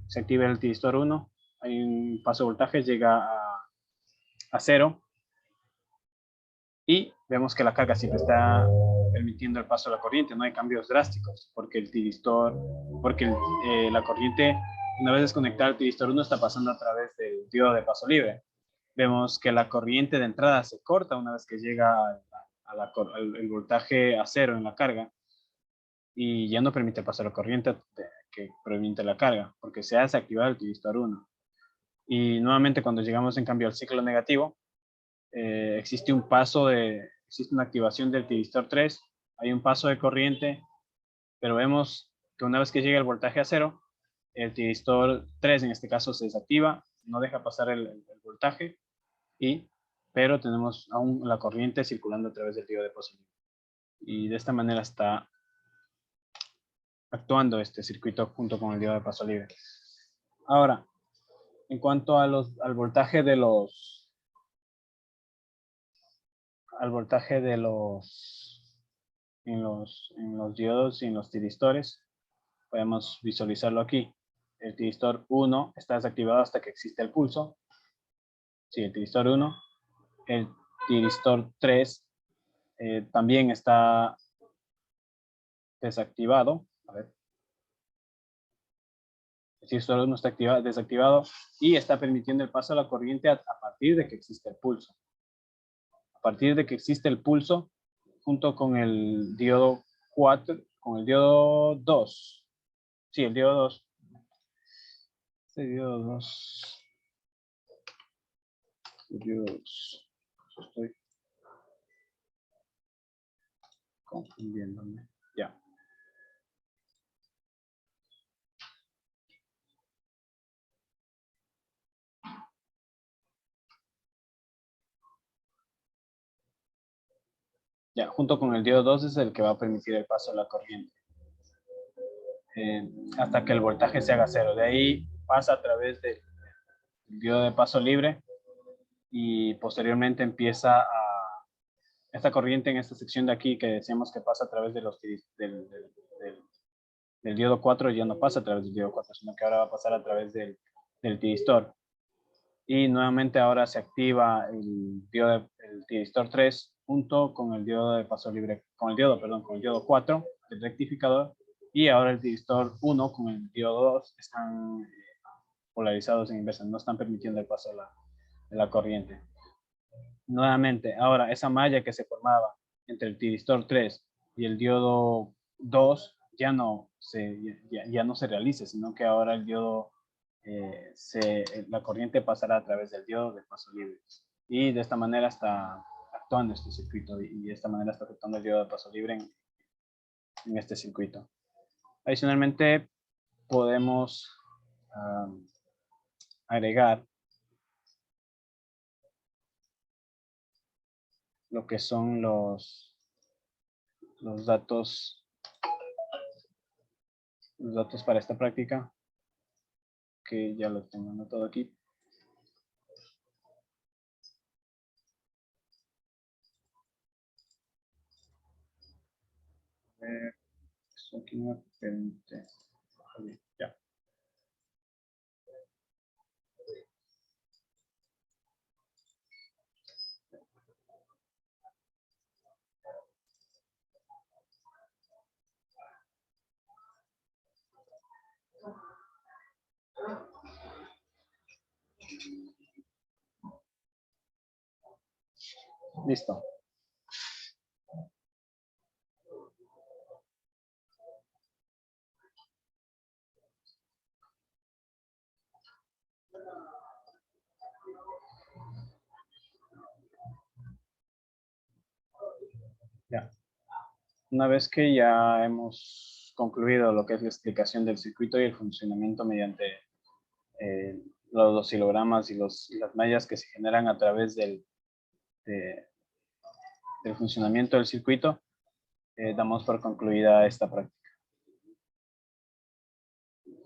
Se activa el tristor 1, hay un paso de voltaje, llega a 0 y vemos que la carga siempre está permitiendo el paso de la corriente, no hay cambios drásticos porque el tiristor, porque la corriente, una vez desconectada el tiristor 1, está pasando a través del diodo de paso libre. Vemos que la corriente de entrada se corta una vez que llega el voltaje a 0 en la carga y ya no permite pasar la corriente que permite la carga porque se ha desactivado el tiristor 1. Y nuevamente cuando llegamos en cambio al ciclo negativo, existe una activación del tiristor 3, hay un paso de corriente, pero vemos que una vez que llega el voltaje a 0, el tiristor 3 en este caso se desactiva, no deja pasar el voltaje, pero tenemos aún la corriente circulando a través del diodo de paso libre. Y de esta manera está actuando este circuito junto con el diodo de paso libre. Ahora, en cuanto al voltaje de los en los diodos y en los tiristores, podemos visualizarlo aquí. El tiristor 1 está desactivado hasta que existe el pulso. Sí, el tiristor 1. El tiristor 3 también está desactivado. A ver. El tiristor 1 está desactivado y está permitiendo el paso de la corriente a partir de que existe el pulso. A partir de que existe el pulso, junto con el diodo 4, con el diodo 2. Sí, el diodo 2. Este diodo 2. Diodo 2. Estoy confundiéndome. Ya. Ya, junto con el diodo 2 es el que va a permitir el paso de la corriente. Hasta que el voltaje se haga 0. De ahí pasa a través del diodo de paso libre y posteriormente empieza esta corriente en esta sección de aquí que decíamos que pasa a través de del diodo 4, ya no pasa a través del diodo 4, sino que ahora va a pasar a través del tiristor. Y nuevamente ahora se activa el tiristor 3 junto con el diodo de paso libre, con el diodo 4 del rectificador, y ahora el tiristor 1 con el diodo 2 están polarizados en inversa, no están permitiendo el paso de la corriente. Nuevamente, ahora esa malla que se formaba entre el tiristor 3 y el diodo 2 ya no se realiza, sino que ahora el diodo la corriente pasará a través del diodo de paso libre. Y de esta manera está actuando este circuito y de esta manera está afectando el diodo de paso libre en este circuito. Adicionalmente, podemos agregar lo que son los datos para esta práctica, que ya lo tengo anotado aquí. Esto aquí no me permite. Ya. Listo. Ya. Una vez que ya hemos concluido lo que es la explicación del circuito y el funcionamiento mediante los oscilogramas y las mallas que se generan a través del funcionamiento del circuito, damos por concluida esta práctica.